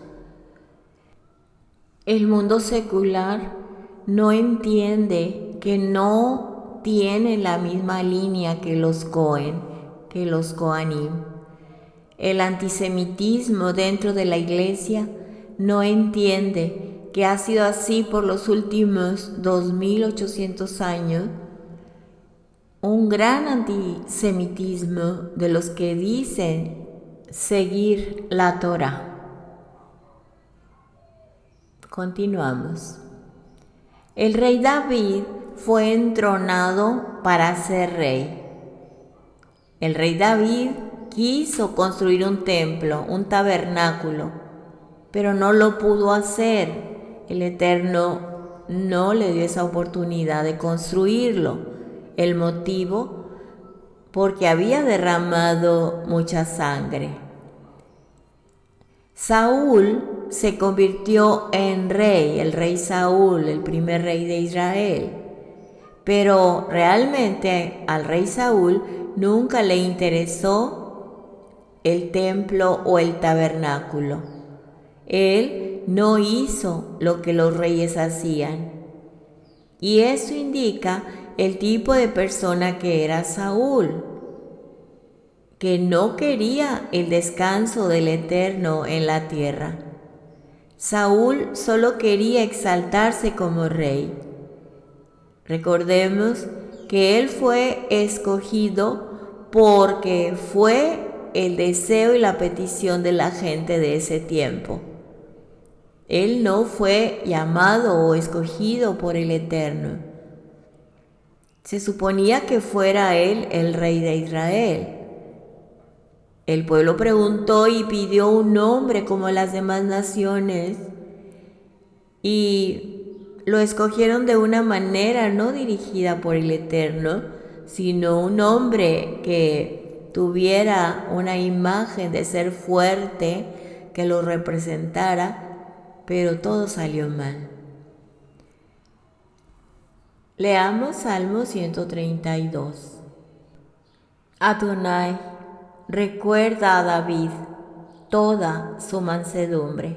El mundo secular no entiende que no tiene la misma línea que los Cohen, que los Kohanim. El antisemitismo dentro de la iglesia no entiende que ha sido así por los últimos 2800 años. Un gran antisemitismo de los que dicen seguir la Torá. Continuamos. El rey David fue entronado para ser rey. El rey David quiso construir un templo, un tabernáculo, pero no lo pudo hacer. El Eterno no le dio esa oportunidad de construirlo. El motivo, porque había derramado mucha sangre. Saúl se convirtió en rey, el rey Saúl, el primer rey de Israel. Pero realmente al rey Saúl nunca le interesó el templo o el tabernáculo. Él no hizo lo que los reyes hacían. Y eso indica el tipo de persona que era Saúl, que no quería el descanso del Eterno en la tierra. Saúl solo quería exaltarse como rey. Recordemos que él fue escogido porque fue el deseo y la petición de la gente de ese tiempo. Él no fue llamado o escogido por el Eterno. Se suponía que fuera él el rey de Israel. El pueblo preguntó y pidió un nombre como las demás naciones, y lo escogieron de una manera no dirigida por el Eterno, sino un hombre que tuviera una imagen de ser fuerte, que lo representara, pero todo salió mal. Leamos Salmo 132. Adonai, recuerda a David toda su mansedumbre,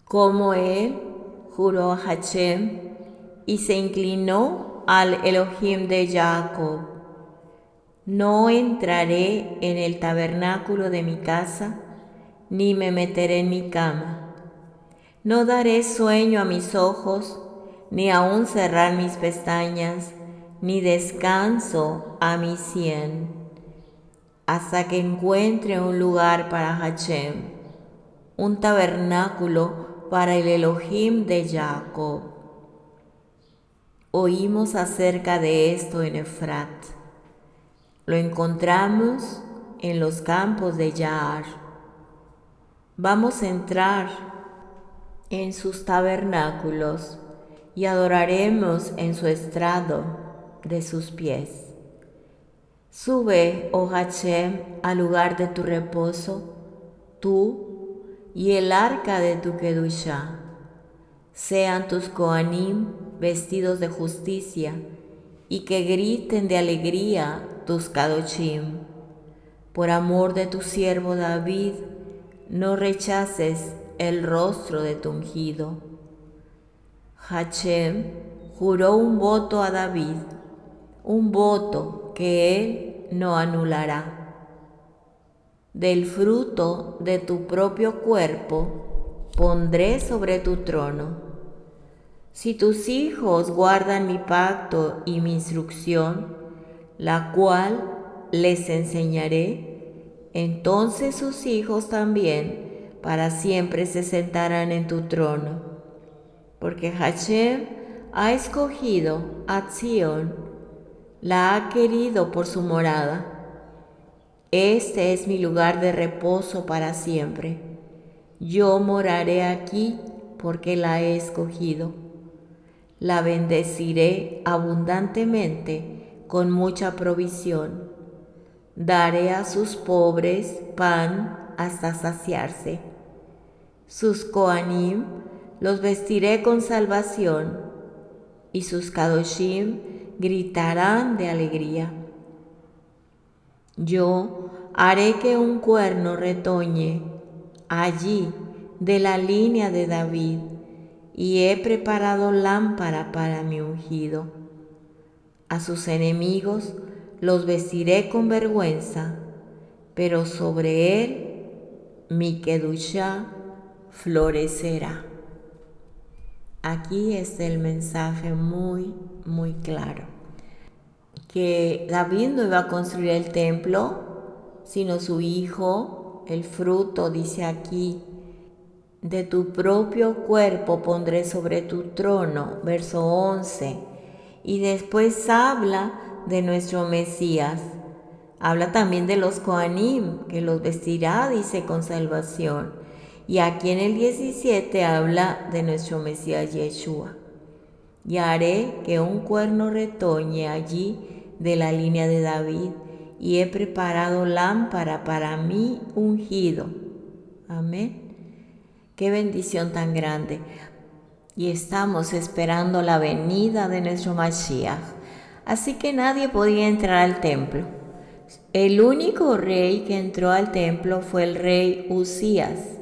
como él juró a Hashem y se inclinó al Elohim de Jacob. No entraré en el tabernáculo de mi casa, ni me meteré en mi cama. No daré sueño a mis ojos, ni aun cerrar mis pestañas, ni descanso a mi sien, hasta que encuentre un lugar para Hashem, un tabernáculo para el Elohim de Jacob. Oímos acerca de esto en Efrat. Lo encontramos en los campos de Yaar. Vamos a entrar en sus tabernáculos y adoraremos en su estrado de sus pies. Sube, oh Hashem, al lugar de tu reposo, tú y el arca de tu Kedushá. Sean tus Kohanim vestidos de justicia y que griten de alegría tus Kadoshim. Por amor de tu siervo David, no rechaces el rostro de tu ungido. Hashem juró un voto a David, un voto que él no anulará. Del fruto de tu propio cuerpo pondré sobre tu trono. Si tus hijos guardan mi pacto y mi instrucción, la cual les enseñaré, entonces sus hijos también para siempre se sentarán en tu trono. Porque Hashem ha escogido a Zion, la ha querido por su morada. Este es mi lugar de reposo para siempre. Yo moraré aquí porque la he escogido. La bendeciré abundantemente con mucha provisión. Daré a sus pobres pan hasta saciarse. Sus Kohanim los vestiré con salvación, y sus Kadoshim gritarán de alegría. Yo haré que un cuerno retoñe allí de la línea de David, y he preparado lámpara para mi ungido. A sus enemigos los vestiré con vergüenza, pero sobre él mi Kedushá florecerá. Aquí está el mensaje muy claro. Que David no iba a construir el templo, sino su hijo. El fruto, dice aquí, de tu propio cuerpo pondré sobre tu trono, verso 11. Y después habla de nuestro Mesías. Habla también de los Kohanim, que los vestirá, dice, con salvación. Y aquí en el 17 habla de nuestro Mesías Yeshua. Y haré que un cuerno retoñe allí de la línea de David, y he preparado lámpara para mi ungido. Amén. Qué bendición tan grande. Y estamos esperando la venida de nuestro Mashiach. Así que nadie podía entrar al templo. El único rey que entró al templo fue el rey Usías.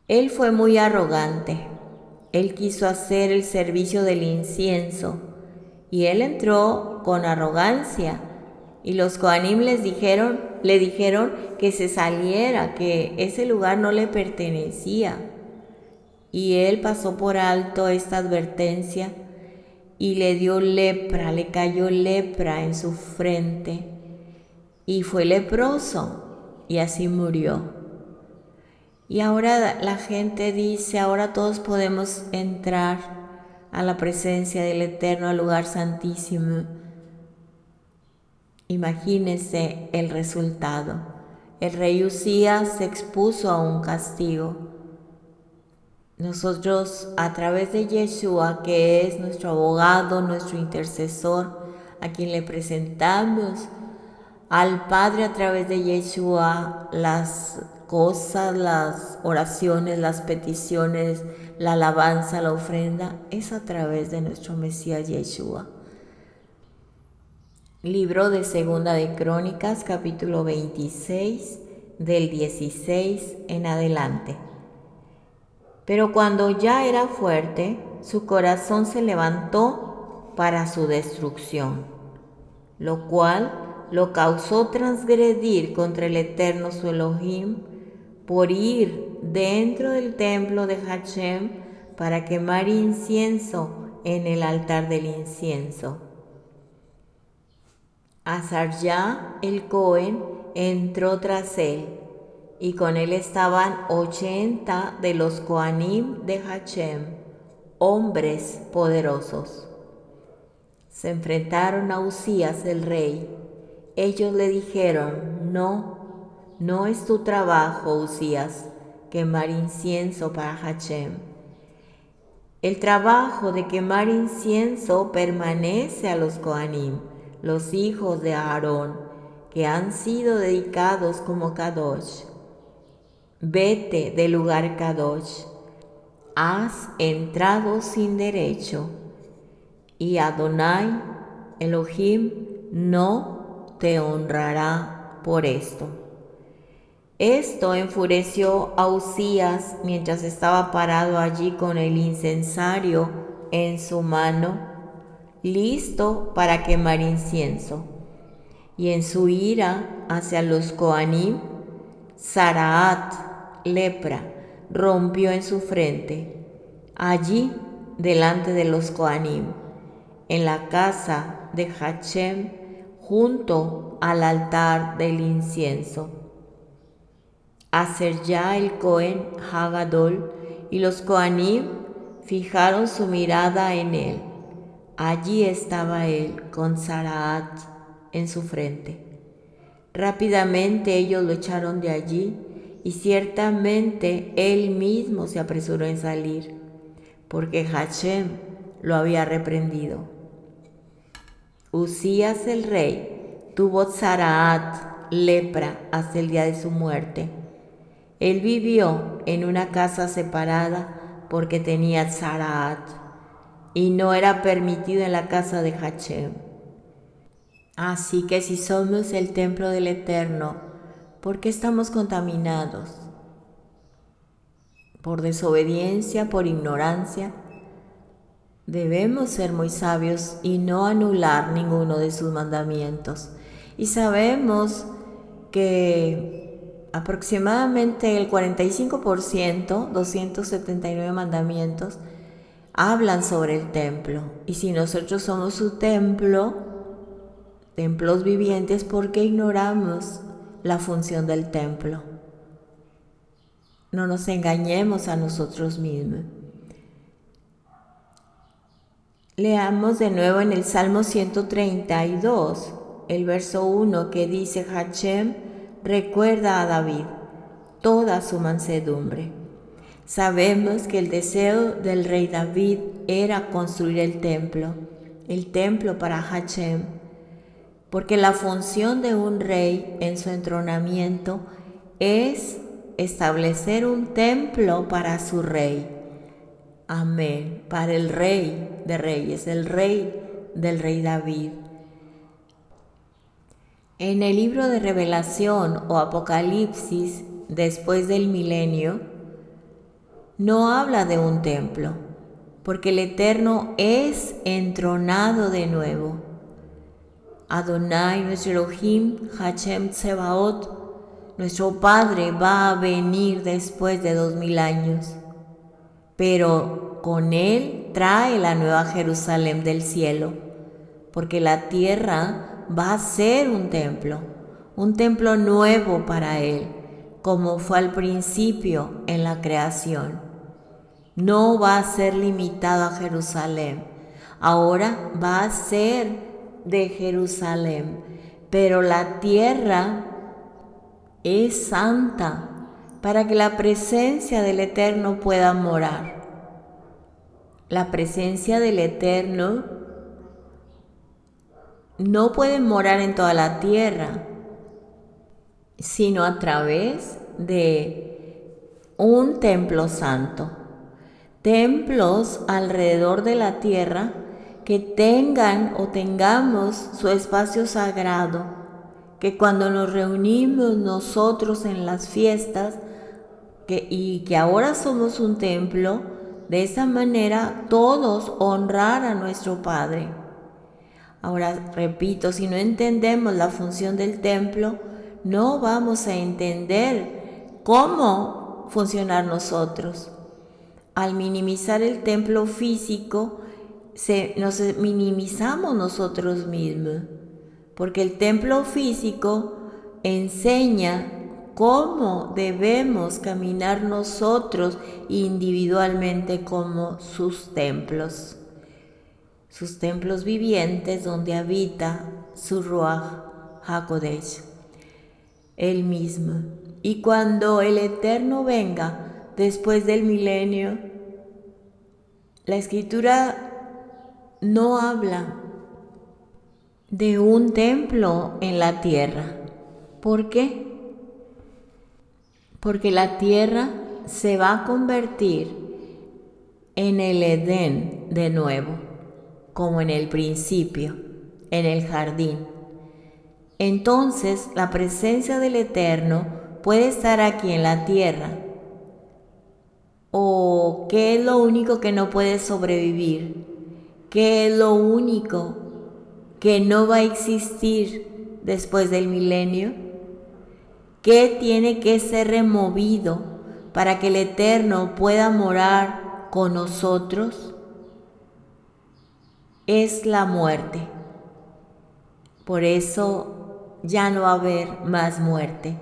Él fue muy arrogante. Él quiso hacer el servicio del incienso y él entró con arrogancia. Y los Kohanim le dijeron que se saliera, que ese lugar no le pertenecía. Y él pasó por alto esta advertencia y le dio lepra, le cayó lepra en su frente y fue leproso y así murió. Y ahora la gente dice, ahora todos podemos entrar a la presencia del Eterno, al lugar santísimo. Imagínense el resultado. El rey Usías se expuso a un castigo. Nosotros, a través de Yeshua, que es nuestro abogado, nuestro intercesor, a quien le presentamos al Padre a través de Yeshua las cosas, las oraciones, las peticiones, la alabanza, la ofrenda, es a través de nuestro Mesías Yeshua. Libro de Segunda de Crónicas, capítulo 26, del 16 en adelante. Pero cuando ya era fuerte, su corazón se levantó para su destrucción, lo cual lo causó transgredir contra el Eterno su Elohim por ir dentro del templo de Hashem para quemar incienso en el altar del incienso. Azarya el Cohen entró tras él, y con él estaban 80 de los Coanim de Hashem, hombres poderosos. Se enfrentaron a Uzías el rey. Ellos le dijeron: no es tu trabajo, Uzías, quemar incienso para Hashem. El trabajo de quemar incienso permanece a los Coanim, los hijos de Aarón, que han sido dedicados como Kadosh. Vete del lugar Kadosh, has entrado sin derecho, y Adonai Elohim no te honrará por esto. Esto enfureció a Uzías mientras estaba parado allí con el incensario en su mano, listo para quemar incienso. Y en su ira hacia los Coanim, Saraat, lepra, rompió en su frente, allí delante de los Coanim, en la casa de Hashem, junto al altar del incienso. Azarya el Cohen Hagadol y los Coanim fijaron su mirada en él. Allí estaba él con Saraat en su frente. Rápidamente ellos lo echaron de allí, y ciertamente él mismo se apresuró en salir, porque Hashem lo había reprendido. Uzías el rey tuvo Saraat, lepra, hasta el día de su muerte. Él vivió en una casa separada porque tenía Saraat, y no era permitido en la casa de Hashem. Así que si somos el templo del Eterno, ¿por qué estamos contaminados? ¿Por desobediencia, por ignorancia? Debemos ser muy sabios y no anular ninguno de sus mandamientos. Y sabemos que aproximadamente el 45%, 279 mandamientos, hablan sobre el templo. Y si nosotros somos su templos vivientes, ¿por qué ignoramos la función del templo? No nos engañemos a nosotros mismos. Leamos de nuevo en el Salmo 132, el verso 1, que dice: Hashem recuerda a David toda su mansedumbre. Sabemos que el deseo del rey David era construir el templo para Hashem, porque la función de un rey en su entronamiento es establecer un templo para su rey. Amén. Para el Rey de Reyes, el Rey del Rey David. En el libro de Revelación o Apocalipsis, después del milenio, no habla de un templo, porque el Eterno es entronado de nuevo. Adonai, nuestro Elohim, Hashem Tsebaot, nuestro Padre, va a venir después de 2000 años. Pero con él trae la nueva Jerusalén del cielo, porque la tierra va a ser un templo nuevo para él, como fue al principio en la creación. No va a ser limitado a Jerusalén, ahora va a ser de Jerusalén, pero la tierra es santa, para que la presencia del Eterno pueda morar. La presencia del Eterno no puede morar en toda la tierra, sino a través de un templo santo. Templos alrededor de la tierra que tengan o tengamos su espacio sagrado, que cuando nos reunimos nosotros en las fiestas, y que ahora somos un templo, de esa manera todos honrar a nuestro Padre. Ahora, repito, si no entendemos la función del templo, no vamos a entender cómo funcionar nosotros. Al minimizar el templo físico, nos minimizamos nosotros mismos, porque el templo físico enseña cómo debemos caminar nosotros individualmente como sus templos vivientes donde habita su Ruach HaKodesh, Él mismo. Y cuando el Eterno venga después del milenio, la Escritura no habla de un templo en la tierra. ¿Por qué? Porque la tierra se va a convertir en el Edén de nuevo, como en el principio, en el jardín. Entonces la presencia del Eterno puede estar aquí en la tierra. ¿O qué es lo único que no puede sobrevivir? ¿Qué es lo único que no va a existir después del milenio? ¿Qué tiene que ser removido para que el Eterno pueda morar con nosotros? Es la muerte. Por eso ya no va a haber más muerte.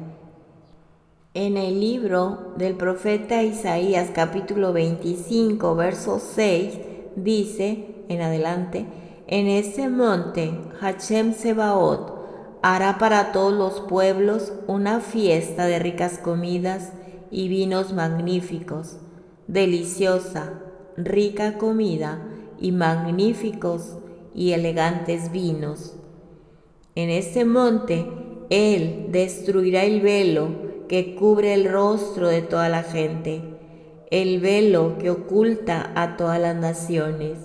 En el libro del profeta Isaías, capítulo 25, verso 6, dice en adelante: en ese monte Hashem Sebaot hará para todos los pueblos una fiesta de ricas comidas y vinos magníficos, deliciosa, rica comida y magníficos y elegantes vinos. En ese monte Él destruirá el velo que cubre el rostro de toda la gente, el velo que oculta a todas las naciones.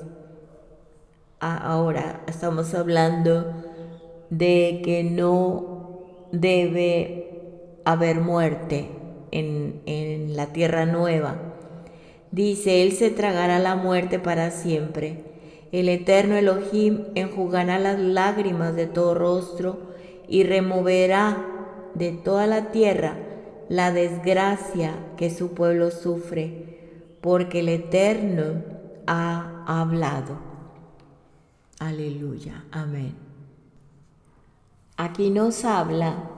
Ahora estamos hablando de que no debe haber muerte en la tierra nueva. Dice: Él se tragará la muerte para siempre. El eterno Elohim enjugará las lágrimas de todo rostro y removerá de toda la tierra la desgracia que su pueblo sufre, porque el Eterno ha hablado. Aleluya, amén. Aquí nos habla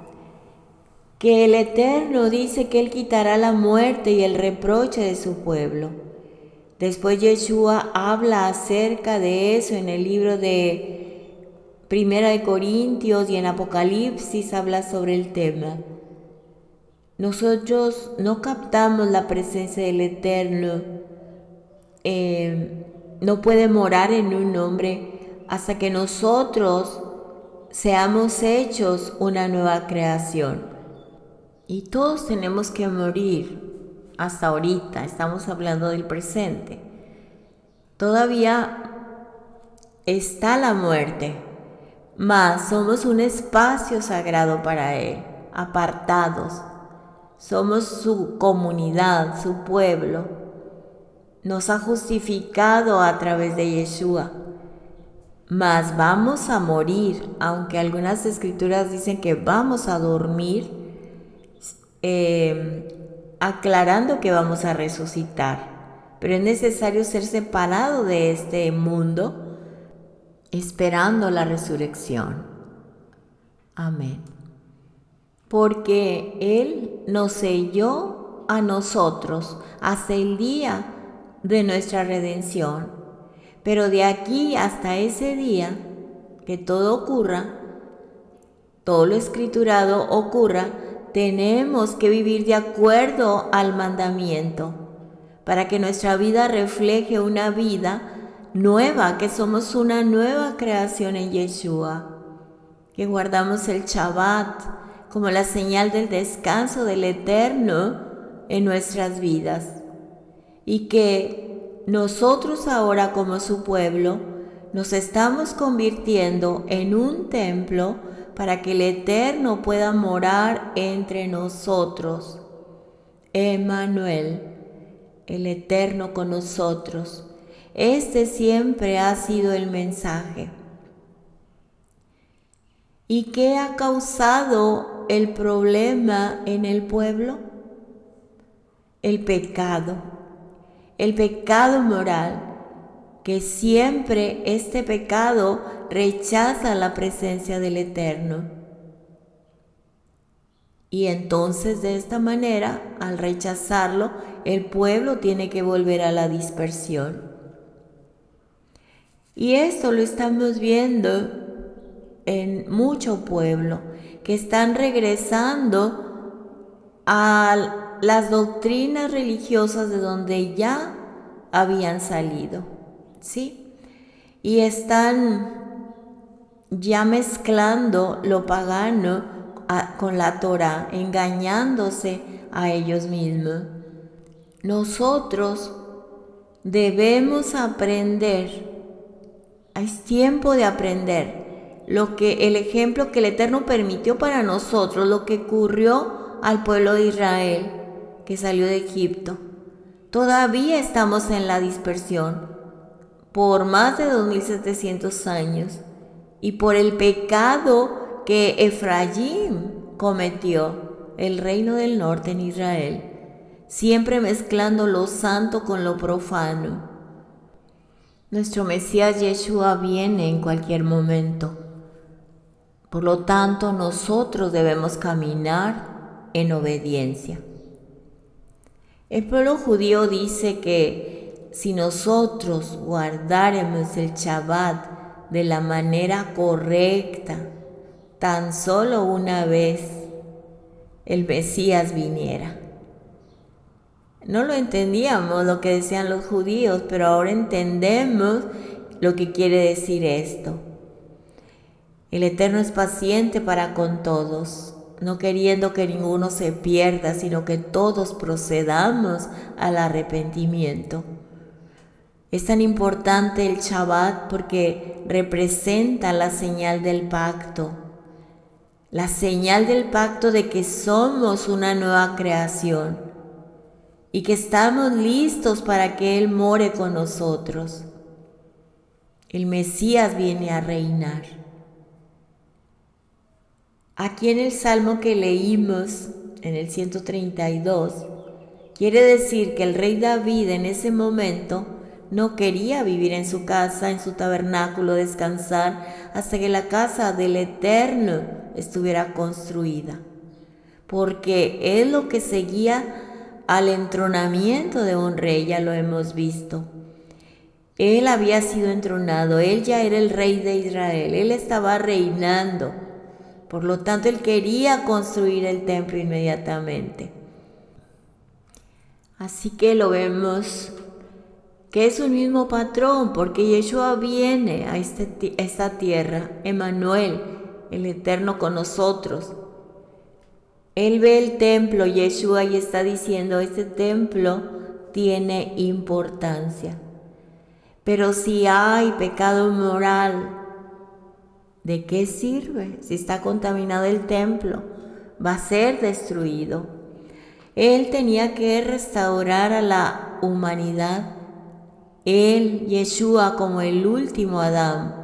que el Eterno dice que Él quitará la muerte y el reproche de su pueblo. Después Yeshua habla acerca de eso en el libro de Primera de Corintios y en Apocalipsis habla sobre el tema. Nosotros no captamos la presencia del Eterno, no puede morar en un hombre hasta que nosotros seamos hechos una nueva creación. Y todos tenemos que morir hasta ahorita, estamos hablando del presente. Todavía está la muerte, mas somos un espacio sagrado para Él, apartados. Somos su comunidad, su pueblo. Nos ha justificado a través de Yeshua. Mas vamos a morir, aunque algunas escrituras dicen que vamos a dormir, aclarando que vamos a resucitar. Pero es necesario ser separado de este mundo, esperando la resurrección. Amén. Porque Él nos selló a nosotros hasta el día de nuestra redención. Pero de aquí hasta ese día, que todo ocurra, todo lo escriturado ocurra, tenemos que vivir de acuerdo al mandamiento para que nuestra vida refleje una vida nueva, que somos una nueva creación en Yeshua, que guardamos el Shabbat como la señal del descanso del Eterno en nuestras vidas, y que nosotros ahora como su pueblo nos estamos convirtiendo en un templo para que el Eterno pueda morar entre nosotros. Emmanuel, el Eterno con nosotros. Este siempre ha sido el mensaje. ¿Y qué ha causado el problema en el pueblo? El pecado moral, que siempre este pecado rechaza la presencia del Eterno. Y entonces de esta manera, al rechazarlo, el pueblo tiene que volver a la dispersión. Y esto lo estamos viendo en mucho pueblo, que están regresando a las doctrinas religiosas de donde ya habían salido, ¿sí? Y están ya mezclando lo pagano con la Torah, engañándose a ellos mismos. Nosotros debemos aprender, es tiempo de aprender el ejemplo que el Eterno permitió para nosotros, lo que ocurrió al pueblo de Israel que salió de Egipto. Todavía estamos en la dispersión por más de 2700 años y por el pecado que Efraín cometió, el reino del norte en Israel, siempre mezclando lo santo con lo profano. Nuestro Mesías Yeshua viene en cualquier momento. Por lo tanto, nosotros debemos caminar en obediencia. El pueblo judío dice que si nosotros guardáramos el Shabbat de la manera correcta, tan solo una vez el Mesías viniera. No lo entendíamos lo que decían los judíos, pero ahora entendemos lo que quiere decir esto. El Eterno es paciente para con todos, no queriendo que ninguno se pierda, sino que todos procedamos al arrepentimiento. Es tan importante el Shabbat porque representa la señal del pacto, la señal del pacto de que somos una nueva creación y que estamos listos para que Él more con nosotros. El Mesías viene a reinar. Aquí en el Salmo que leímos, en el 132, quiere decir que el rey David en ese momento no quería vivir en su casa, en su tabernáculo, descansar, hasta que la casa del Eterno estuviera construida, porque es lo que seguía al entronamiento de un rey, ya lo hemos visto. Él había sido entronado, él ya era el rey de Israel, él estaba reinando. Por lo tanto, él quería construir el templo inmediatamente. Así que lo vemos que es un mismo patrón, porque Yeshua viene a esta tierra, Emmanuel, el Eterno con nosotros. Él ve el templo, Yeshua, y está diciendo, este templo tiene importancia. Pero si hay pecado moral, ¿de qué sirve? Si está contaminado el templo, va a ser destruido. Él tenía que restaurar a la humanidad, él, Yeshua, como el último Adán,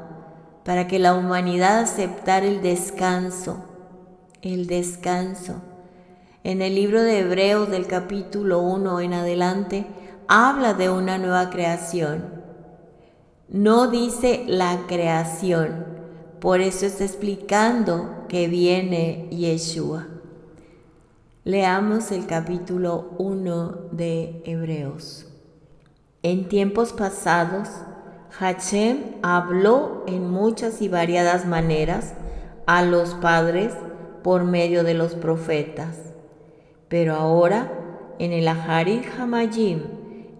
para que la humanidad aceptara el descanso. El descanso. En el libro de Hebreos del capítulo 1 en adelante, habla de una nueva creación. No dice la creación. Por eso está explicando que viene Yeshua. Leamos el capítulo 1 de Hebreos. En tiempos pasados, Hashem habló en muchas y variadas maneras a los padres por medio de los profetas. Pero ahora, en el Aharit Hamayim,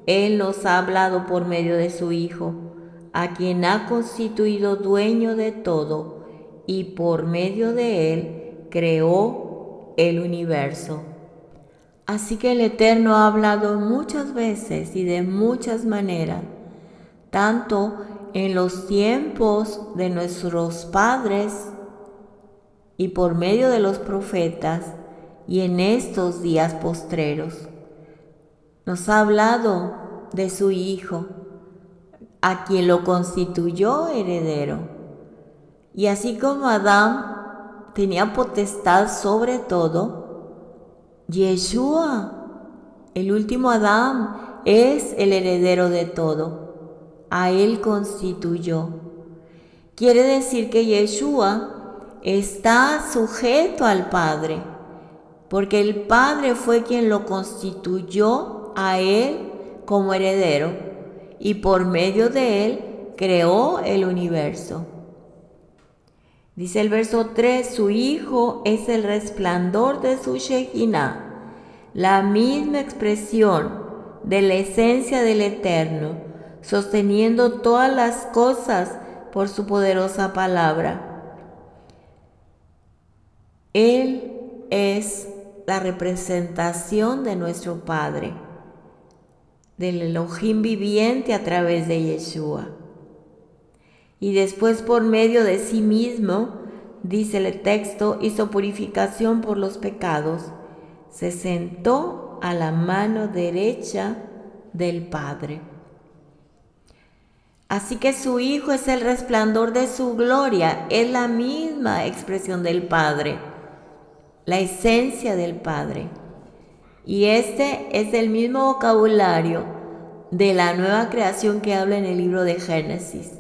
Él nos ha hablado por medio de su Hijo, a quien ha constituido dueño de todo, y por medio de Él creó el universo. Así que el Eterno ha hablado muchas veces y de muchas maneras, tanto en los tiempos de nuestros padres y por medio de los profetas, y en estos días postreros. Nos ha hablado de su Hijo, a quien lo constituyó heredero. Y así como Adán tenía potestad sobre todo, Yeshua, el último Adán, es el heredero de todo. A él constituyó. Quiere decir que Yeshua está sujeto al Padre, porque el Padre fue quien lo constituyó a él como heredero, y por medio de él creó el universo. Dice el verso 3, su Hijo es el resplandor de su Shekinah, la misma expresión de la esencia del Eterno, sosteniendo todas las cosas por su poderosa palabra. Él es la representación de nuestro Padre, del Elohim viviente a través de Yeshua. Y después por medio de sí mismo, dice el texto, hizo purificación por los pecados, se sentó a la mano derecha del Padre. Así que su Hijo es el resplandor de su gloria, es la misma expresión del Padre, la esencia del Padre. Y este es el mismo vocabulario de la nueva creación que habla en el libro de Génesis,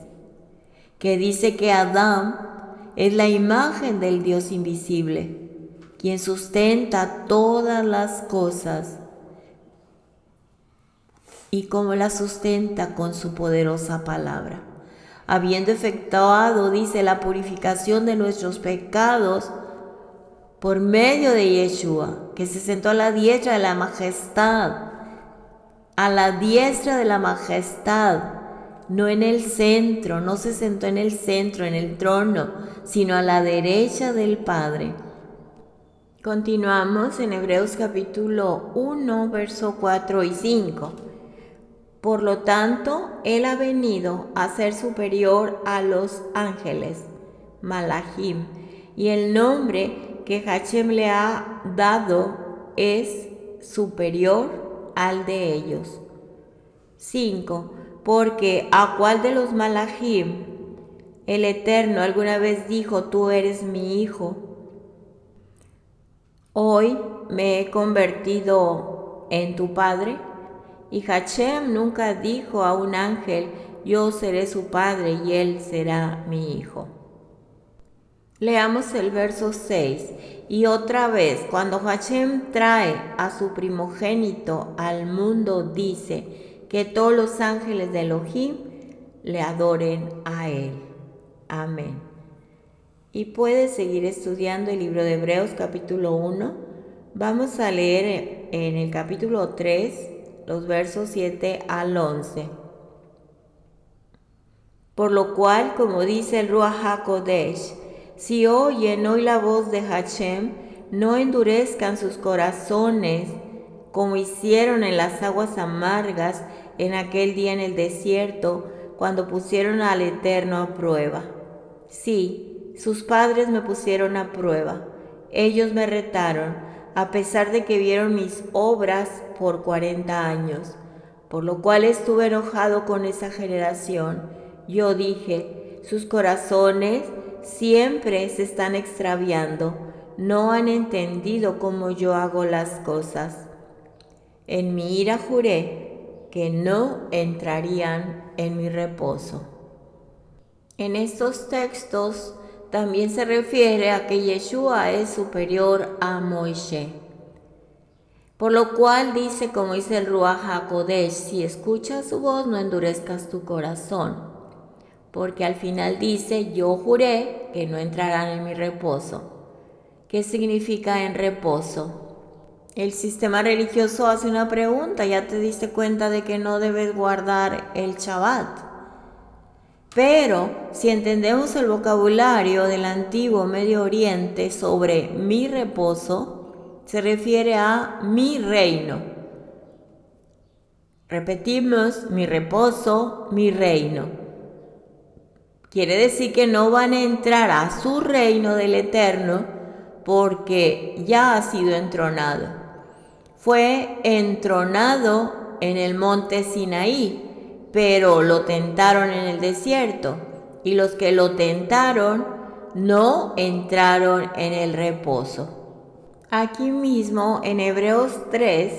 que dice que Adán es la imagen del Dios invisible, quien sustenta todas las cosas. ¿Y cómo las sustenta? Con su poderosa palabra. Habiendo efectuado, dice, la purificación de nuestros pecados por medio de Yeshua, que se sentó a la diestra de la majestad, a la diestra de la majestad, no en el centro, no se sentó en el centro, en el trono, sino a la derecha del Padre. Continuamos en Hebreos capítulo 1, verso 4 y 5. Por lo tanto, Él ha venido a ser superior a los ángeles, Malachim, y el nombre que Hashem le ha dado es superior al de ellos. 5. Porque ¿a cuál de los Malachim el Eterno alguna vez dijo, tú eres mi hijo? Hoy me he convertido en tu padre. Y Hashem nunca dijo a un ángel, yo seré su padre y él será mi hijo. Leamos el verso 6. Y otra vez, cuando Hashem trae a su primogénito al mundo, dice que todos los ángeles de Elohim le adoren a él. Amén. Y puedes seguir estudiando el libro de Hebreos capítulo 1. Vamos a leer en el capítulo 3, los versos 7 al 11. Por lo cual, como dice el Ruach HaKodesh, si oyen hoy la voz de Hashem, no endurezcan sus corazones, como hicieron en las aguas amargas en aquel día en el desierto, cuando pusieron al Eterno a prueba. Sí, sus padres me pusieron a prueba. Ellos me retaron, a pesar de que vieron mis obras por 40 años. Por lo cual estuve enojado con esa generación. Yo dije, sus corazones siempre se están extraviando, no han entendido cómo yo hago las cosas. En mi ira juré que no entrarían en mi reposo. En estos textos también se refiere a que Yeshua es superior a Moisés. Por lo cual dice, como dice el Ruach HaKodesh, si escuchas su voz no endurezcas tu corazón. Porque al final dice, yo juré que no entrarán en mi reposo. ¿Qué significa en reposo? El sistema religioso hace una pregunta, ya te diste cuenta de que no debes guardar el Shabbat. Pero si entendemos el vocabulario del antiguo Medio Oriente sobre mi reposo, se refiere a mi reino. Repetimos, mi reposo, mi reino. Quiere decir que no van a entrar a su reino del Eterno porque ya ha sido entronado. Fue entronado en el monte Sinaí, pero lo tentaron en el desierto, y los que lo tentaron no entraron en el reposo. Aquí mismo en Hebreos 3,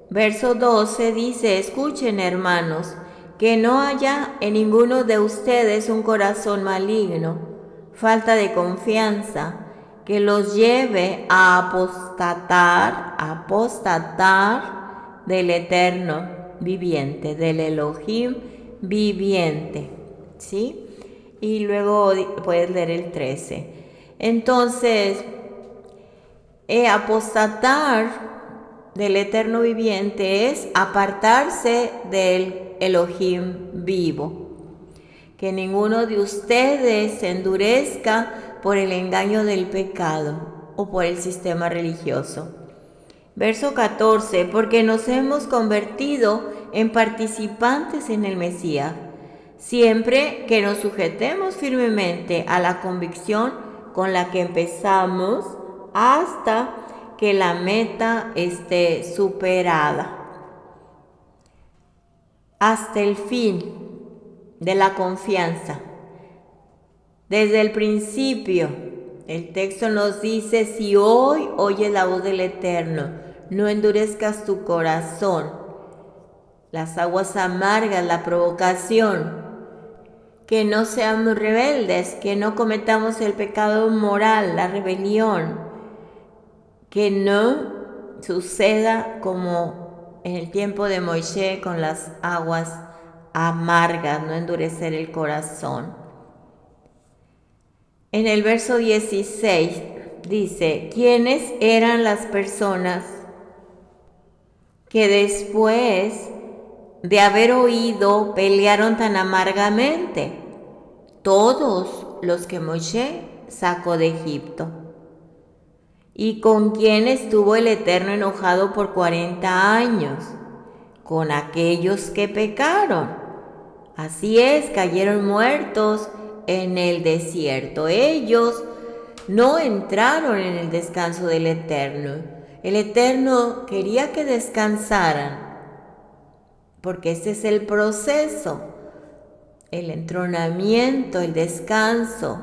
verso 12 dice: escuchen, hermanos, que no haya en ninguno de ustedes un corazón maligno, falta de confianza, que los lleve a apostatar del Eterno viviente, del Elohim viviente. ¿Sí? Y luego puedes leer el 13. Entonces, apostatar del Eterno viviente es apartarse del Elohim vivo. Que ninguno de ustedes se endurezca por el engaño del pecado o por el sistema religioso. Verso 14, porque nos hemos convertido en participantes en el Mesías, siempre que nos sujetemos firmemente a la convicción con la que empezamos hasta que la meta esté superada. Hasta el fin de la confianza. Desde el principio, el texto nos dice: si hoy oyes la voz del Eterno, no endurezcas tu corazón. Las aguas amargas, la provocación, que no seamos rebeldes, que no cometamos el pecado moral, la rebelión, que no suceda como en el tiempo de Moisés con las aguas amargas, no endurecer el corazón. En el verso 16 dice: ¿quiénes eran las personas que después de haber oído pelearon tan amargamente? Todos los que Moisés sacó de Egipto. ¿Y con quién estuvo el Eterno enojado por 40 años? Con aquellos que pecaron. Así es, cayeron muertos en el desierto. Ellos no entraron en el descanso del Eterno. El Eterno quería que descansaran, porque ese es el proceso, el entronamiento, el descanso,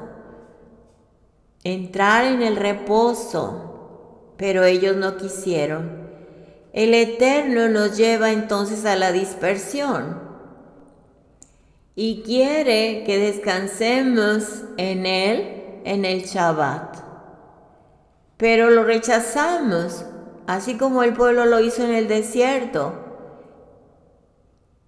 entrar en el reposo, pero ellos no quisieron. El Eterno nos lleva entonces a la dispersión y quiere que descansemos en Él en el Shabbat. Pero lo rechazamos, así como el pueblo lo hizo en el desierto.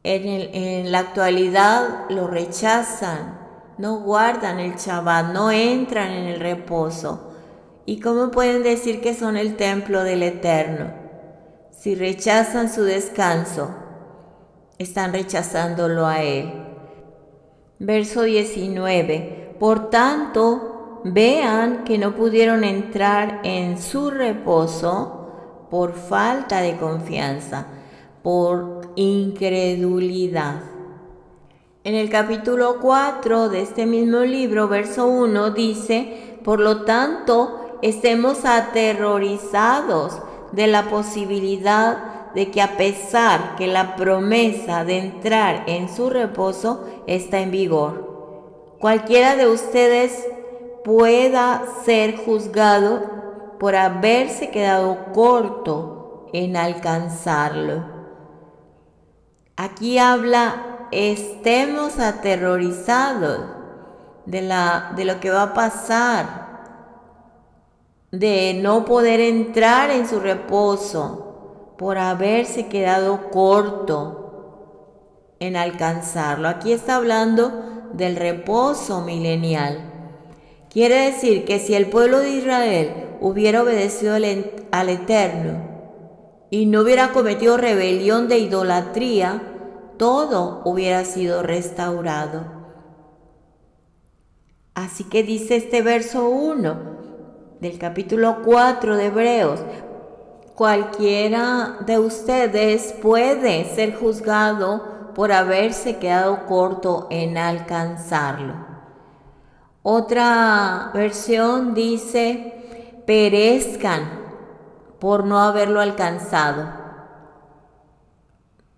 En la actualidad lo rechazan, no guardan el Shabbat, no entran en el reposo. ¿Y cómo pueden decir que son el templo del Eterno? Si rechazan su descanso, están rechazándolo a Él. Verso 19. Por tanto, vean que no pudieron entrar en su reposo por falta de confianza, por incredulidad. En el capítulo 4 de este mismo libro, verso 1, dice: por lo tanto, estemos aterrorizados de la posibilidad de que, a pesar que la promesa de entrar en su reposo está en vigor, cualquiera de ustedes pueda ser juzgado por haberse quedado corto en alcanzarlo. Aquí habla: estemos aterrorizados de lo que va a pasar, de no poder entrar en su reposo por haberse quedado corto en alcanzarlo. Aquí está hablando del reposo milenial. Quiere decir que si el pueblo de Israel hubiera obedecido al Eterno y no hubiera cometido rebelión de idolatría, todo hubiera sido restaurado. Así que dice este verso 1 del capítulo 4 de Hebreos: cualquiera de ustedes puede ser juzgado por haberse quedado corto en alcanzarlo. Otra versión dice: perezcan por no haberlo alcanzado.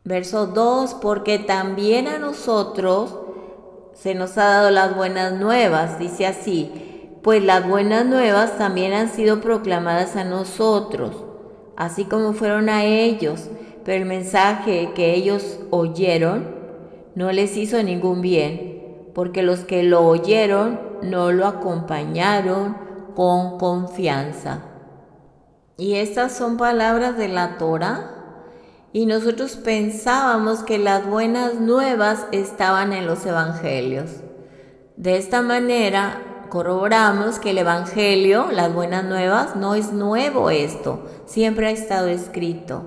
Verso 2: porque también a nosotros se nos ha dado las buenas nuevas. Dice así: pues las buenas nuevas también han sido proclamadas a nosotros, así como fueron a ellos, pero el mensaje que ellos oyeron no les hizo ningún bien, porque los que lo oyeron no lo acompañaron con confianza. Y estas son palabras de la Torá, y nosotros pensábamos que las buenas nuevas estaban en los evangelios. De esta manera corroboramos que el evangelio, las buenas nuevas, no es nuevo esto, siempre ha estado escrito.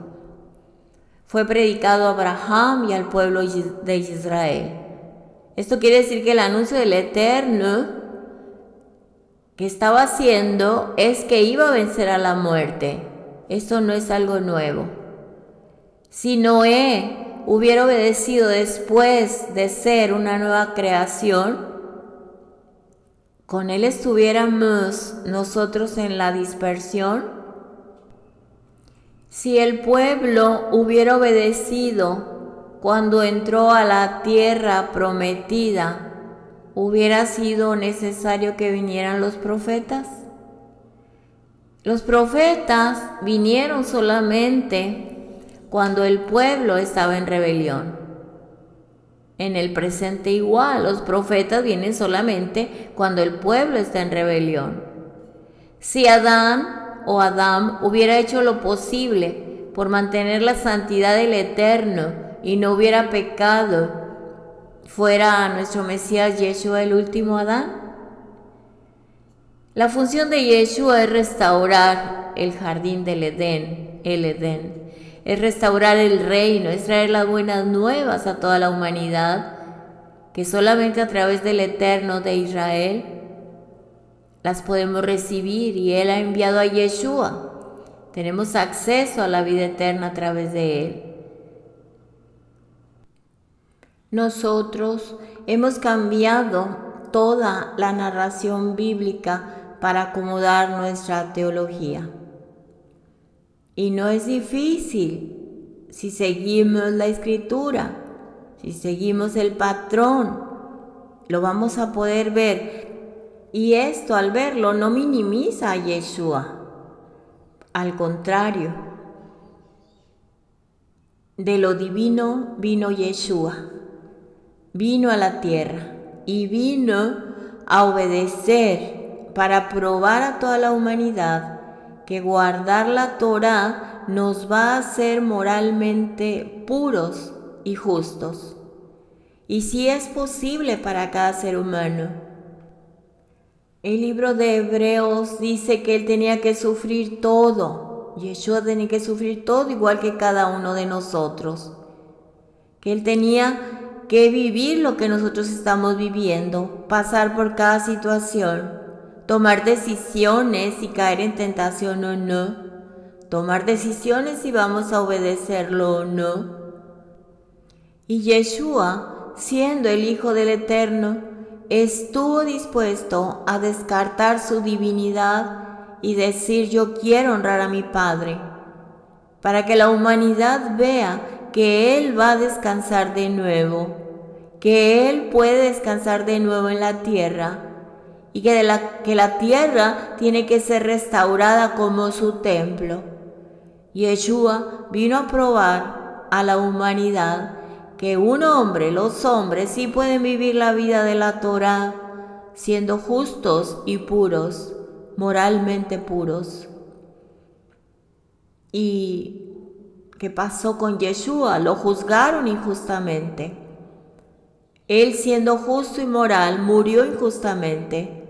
Fue predicado a Abraham y al pueblo de Israel. Esto quiere decir que el anuncio del Eterno que estaba haciendo es que iba a vencer a la muerte. Esto no es algo nuevo. Si Noé hubiera obedecido después de ser una nueva creación, con él estuviéramos nosotros en la dispersión. Si el pueblo hubiera obedecido cuando entró a la tierra prometida, ¿hubiera sido necesario que vinieran los profetas? Los profetas vinieron solamente cuando el pueblo estaba en rebelión. En el presente igual, los profetas vienen solamente cuando el pueblo está en rebelión. Si Adán hubiera hecho lo posible por mantener la santidad del Eterno y no hubiera pecado, ¿fuera nuestro Mesías Yeshua el último Adán? La función de Yeshua es restaurar el jardín del Edén, es restaurar el reino, es traer las buenas nuevas a toda la humanidad, que solamente a través del Eterno de Israel las podemos recibir, y Él ha enviado a Yeshua. Tenemos acceso a la vida eterna a través de Él. Nosotros hemos cambiado toda la narración bíblica para acomodar nuestra teología. Y no es difícil si seguimos la Escritura, si seguimos el patrón, lo vamos a poder ver. Y esto, al verlo, no minimiza a Yeshua. Al contrario, de lo divino vino Yeshua, vino a la tierra y vino a obedecer para probar a toda la humanidad que guardar la Torá nos va a hacer moralmente puros y justos. Y sí es posible para cada ser humano. El libro de Hebreos dice que Él tenía que sufrir todo. Yeshua tenía que sufrir todo igual que cada uno de nosotros. Que Él tenía que vivir lo que nosotros estamos viviendo, pasar por cada situación, tomar decisiones si caer en tentación o no, tomar decisiones si vamos a obedecerlo o no. Y Yeshua, siendo el Hijo del Eterno, estuvo dispuesto a descartar su divinidad y decir: yo quiero honrar a mi Padre, para que la humanidad vea que Él va a descansar de nuevo, que Él puede descansar de nuevo en la tierra, y que la tierra tiene que ser restaurada como su templo. Yeshua vino a probar a la humanidad que los hombres sí pueden vivir la vida de la Torá, siendo justos y puros, moralmente puros. ¿Y qué pasó con Yeshua? Lo juzgaron injustamente. Él, siendo justo y moral, murió injustamente.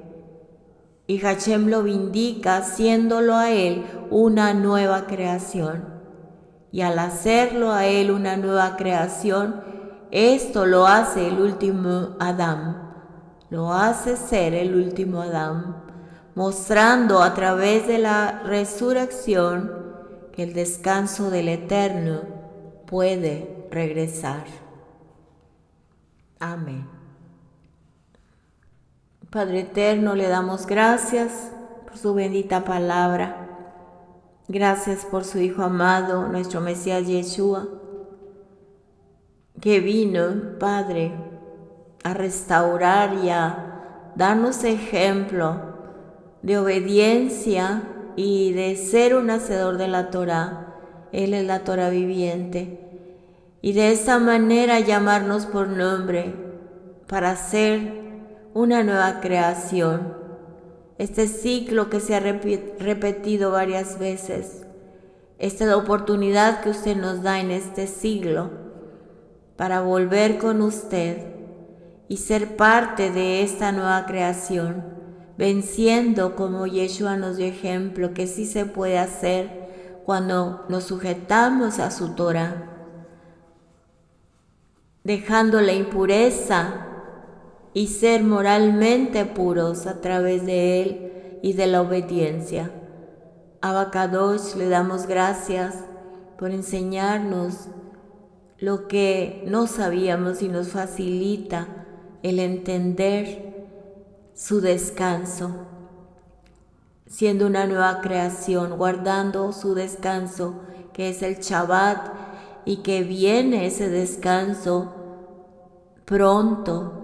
y Hashem lo vindica haciéndolo a él una nueva creación. Y al hacerlo a él una nueva creación, esto lo hace el último Adán, lo hace ser el último Adán, mostrando a través de la resurrección que el descanso del Eterno puede regresar. Amén. Padre Eterno, le damos gracias por su bendita palabra. Gracias por su Hijo amado, nuestro Mesías Yeshua, que vino, Padre, a restaurar y a darnos ejemplo de obediencia y de ser un hacedor de la Torá. Él es la Torá viviente. Y de esa manera llamarnos por nombre para ser una nueva creación. Este ciclo que se ha repetido varias veces, esta es la oportunidad que usted nos da en este siglo para volver con usted y ser parte de esta nueva creación, venciendo como Yeshua nos dio ejemplo que sí se puede hacer cuando nos sujetamos a su Torah, dejando la impureza y ser moralmente puros a través de él y de la obediencia. Abba Kadosh, le damos gracias por enseñarnos lo que no sabíamos y nos facilita el entender su descanso, siendo una nueva creación, guardando su descanso que es el Shabbat, y que viene ese descanso pronto,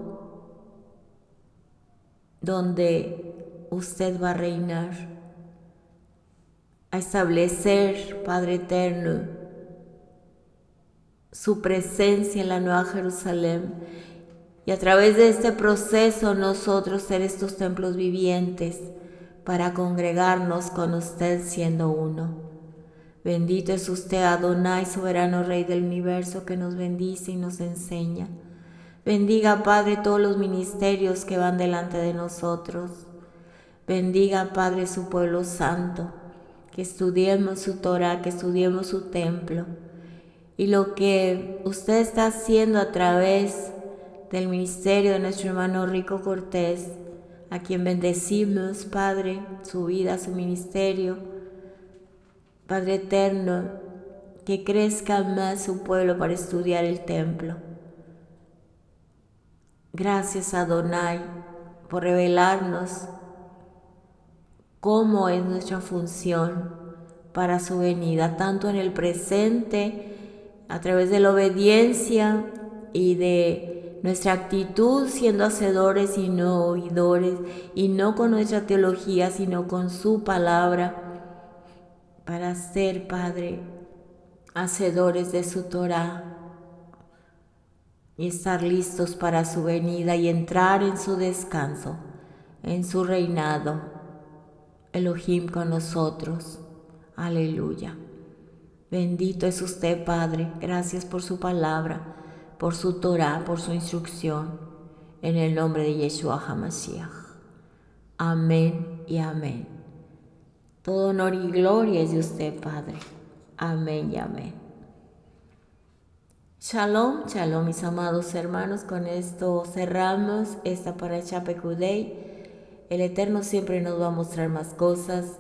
donde usted va a reinar, a establecer, Padre Eterno, su presencia en la Nueva Jerusalén, y a través de este proceso nosotros ser estos templos vivientes para congregarnos con usted siendo uno. Bendito es usted, Adonai, soberano Rey del universo, que nos bendice y nos enseña. Bendiga, Padre, todos los ministerios que van delante de nosotros. Bendiga, Padre, su pueblo santo, que estudiemos su Torah, que estudiemos su templo. Y lo que usted está haciendo a través del ministerio de nuestro hermano Rico Cortés, a quien bendecimos, Padre, su vida, su ministerio. Padre Eterno, que crezca más su pueblo para estudiar el templo. Gracias, Adonai, por revelarnos cómo es nuestra función para su venida, tanto en el presente, a través de la obediencia y de nuestra actitud siendo hacedores y no oidores, y no con nuestra teología, sino con su palabra, para ser, Padre, hacedores de su Torah y estar listos para su venida y entrar en su descanso, en su reinado. Elohim con nosotros. Aleluya. Bendito es usted, Padre. Gracias por su palabra, por su Torah, por su instrucción. En el nombre de Yeshua HaMashiach. Amén y amén. Todo honor y gloria es de usted, Padre. Amén y amén. Shalom, shalom, mis amados hermanos. Con esto cerramos esta Parashá Pekudei. El Eterno siempre nos va a mostrar más cosas,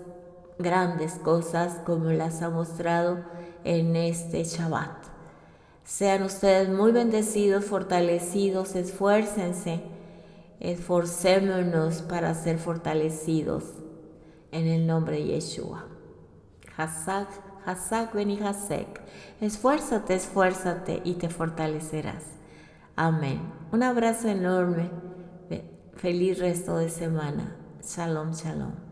grandes cosas, como las ha mostrado en este Shabbat. Sean ustedes muy bendecidos, fortalecidos, esfuércense, esforcémonos para ser fortalecidos en el nombre de Yeshua. Hazak, Hazak, ven y Hazek. Esfuérzate, esfuérzate y te fortalecerás. Amén. Un abrazo enorme. Feliz resto de semana. Shalom, shalom.